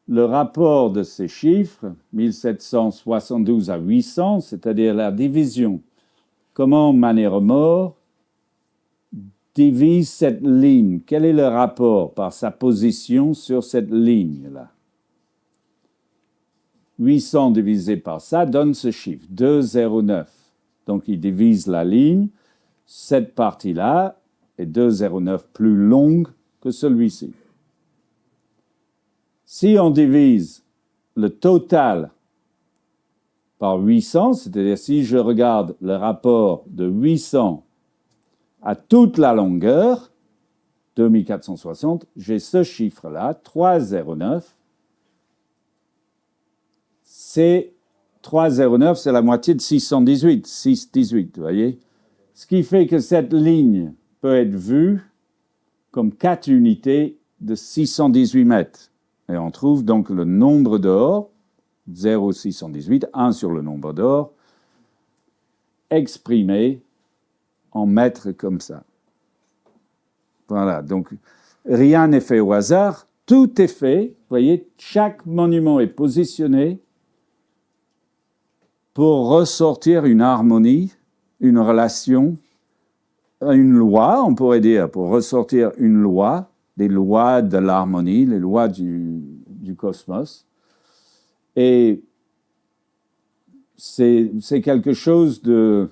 le rapport de ces chiffres, 1772 à 800, c'est-à-dire la division, comment Manet-Remords divise cette ligne, quel est le rapport par sa position sur cette ligne-là? 800 divisé par ça donne ce chiffre, 2,09. Donc, il divise la ligne, cette partie-là est 2,09 plus longue que celui-ci. Si on divise le total par 800, c'est-à-dire si je regarde le rapport de 800 à toute la longueur, 2460, j'ai ce chiffre-là, 3,09. C'est 3,09, c'est la moitié de 618, 618, vous voyez? Ce qui fait que cette ligne peut être vue comme 4 unités de 618 mètres. Et on trouve donc le nombre d'or, 0,618, 1 sur le nombre d'or, exprimé en mètres comme ça. Voilà, donc rien n'est fait au hasard, tout est fait, vous voyez, chaque monument est positionné pour ressortir une harmonie, une relation, une loi, on pourrait dire, pour ressortir une loi, les lois de l'harmonie, les lois du cosmos. Et c'est quelque chose de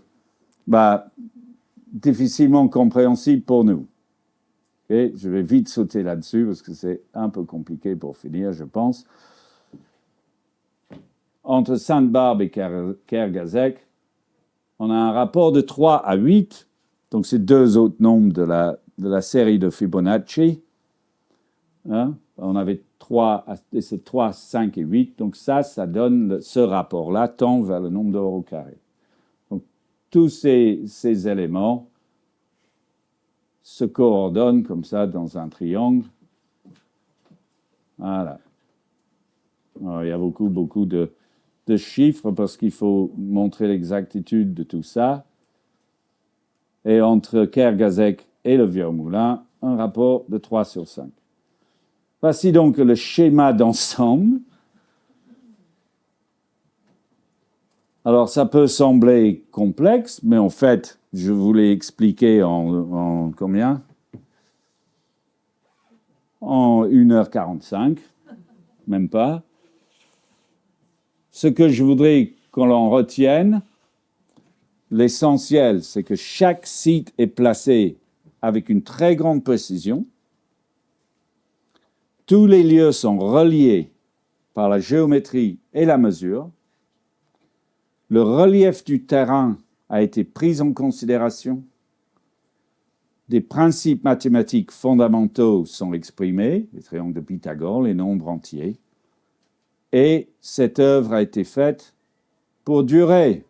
difficilement compréhensible pour nous. Okay? Je vais vite sauter là-dessus parce que c'est un peu compliqué pour finir, je pense. Entre Sainte-Barbe et Kergazec, on a un rapport de 3 à 8, donc c'est deux autres nombres de la série de Fibonacci. Hein? On avait 3, c'est 3, 5 et 8, donc ça donne ce rapport-là, tend vers le nombre d'or au carré. Donc tous ces éléments se coordonnent comme ça dans un triangle. Voilà. Alors, il y a beaucoup de chiffres parce qu'il faut montrer l'exactitude de tout ça. Et entre Kergazec et le Vieux Moulin, un rapport de 3 sur 5. Voici donc le schéma d'ensemble. Alors, ça peut sembler complexe, mais en fait, je vous l'ai expliqué en combien? En 1h45, même pas. Ce que je voudrais qu'on en retienne, l'essentiel, c'est que chaque site est placé avec une très grande précision. Tous les lieux sont reliés par la géométrie et la mesure. Le relief du terrain a été pris en considération. Des principes mathématiques fondamentaux sont exprimés, les triangles de Pythagore, les nombres entiers. Et cette œuvre a été faite pour durer.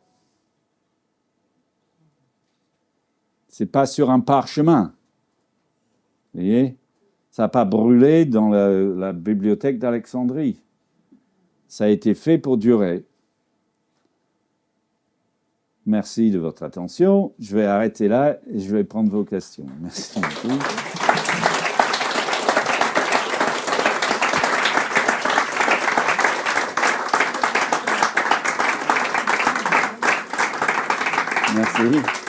Ce n'est pas sur un parchemin. Vous voyez? Ça n'a pas brûlé dans la bibliothèque d'Alexandrie. Ça a été fait pour durer. Merci de votre attention. Je vais arrêter là et je vais prendre vos questions. Merci beaucoup. Merci.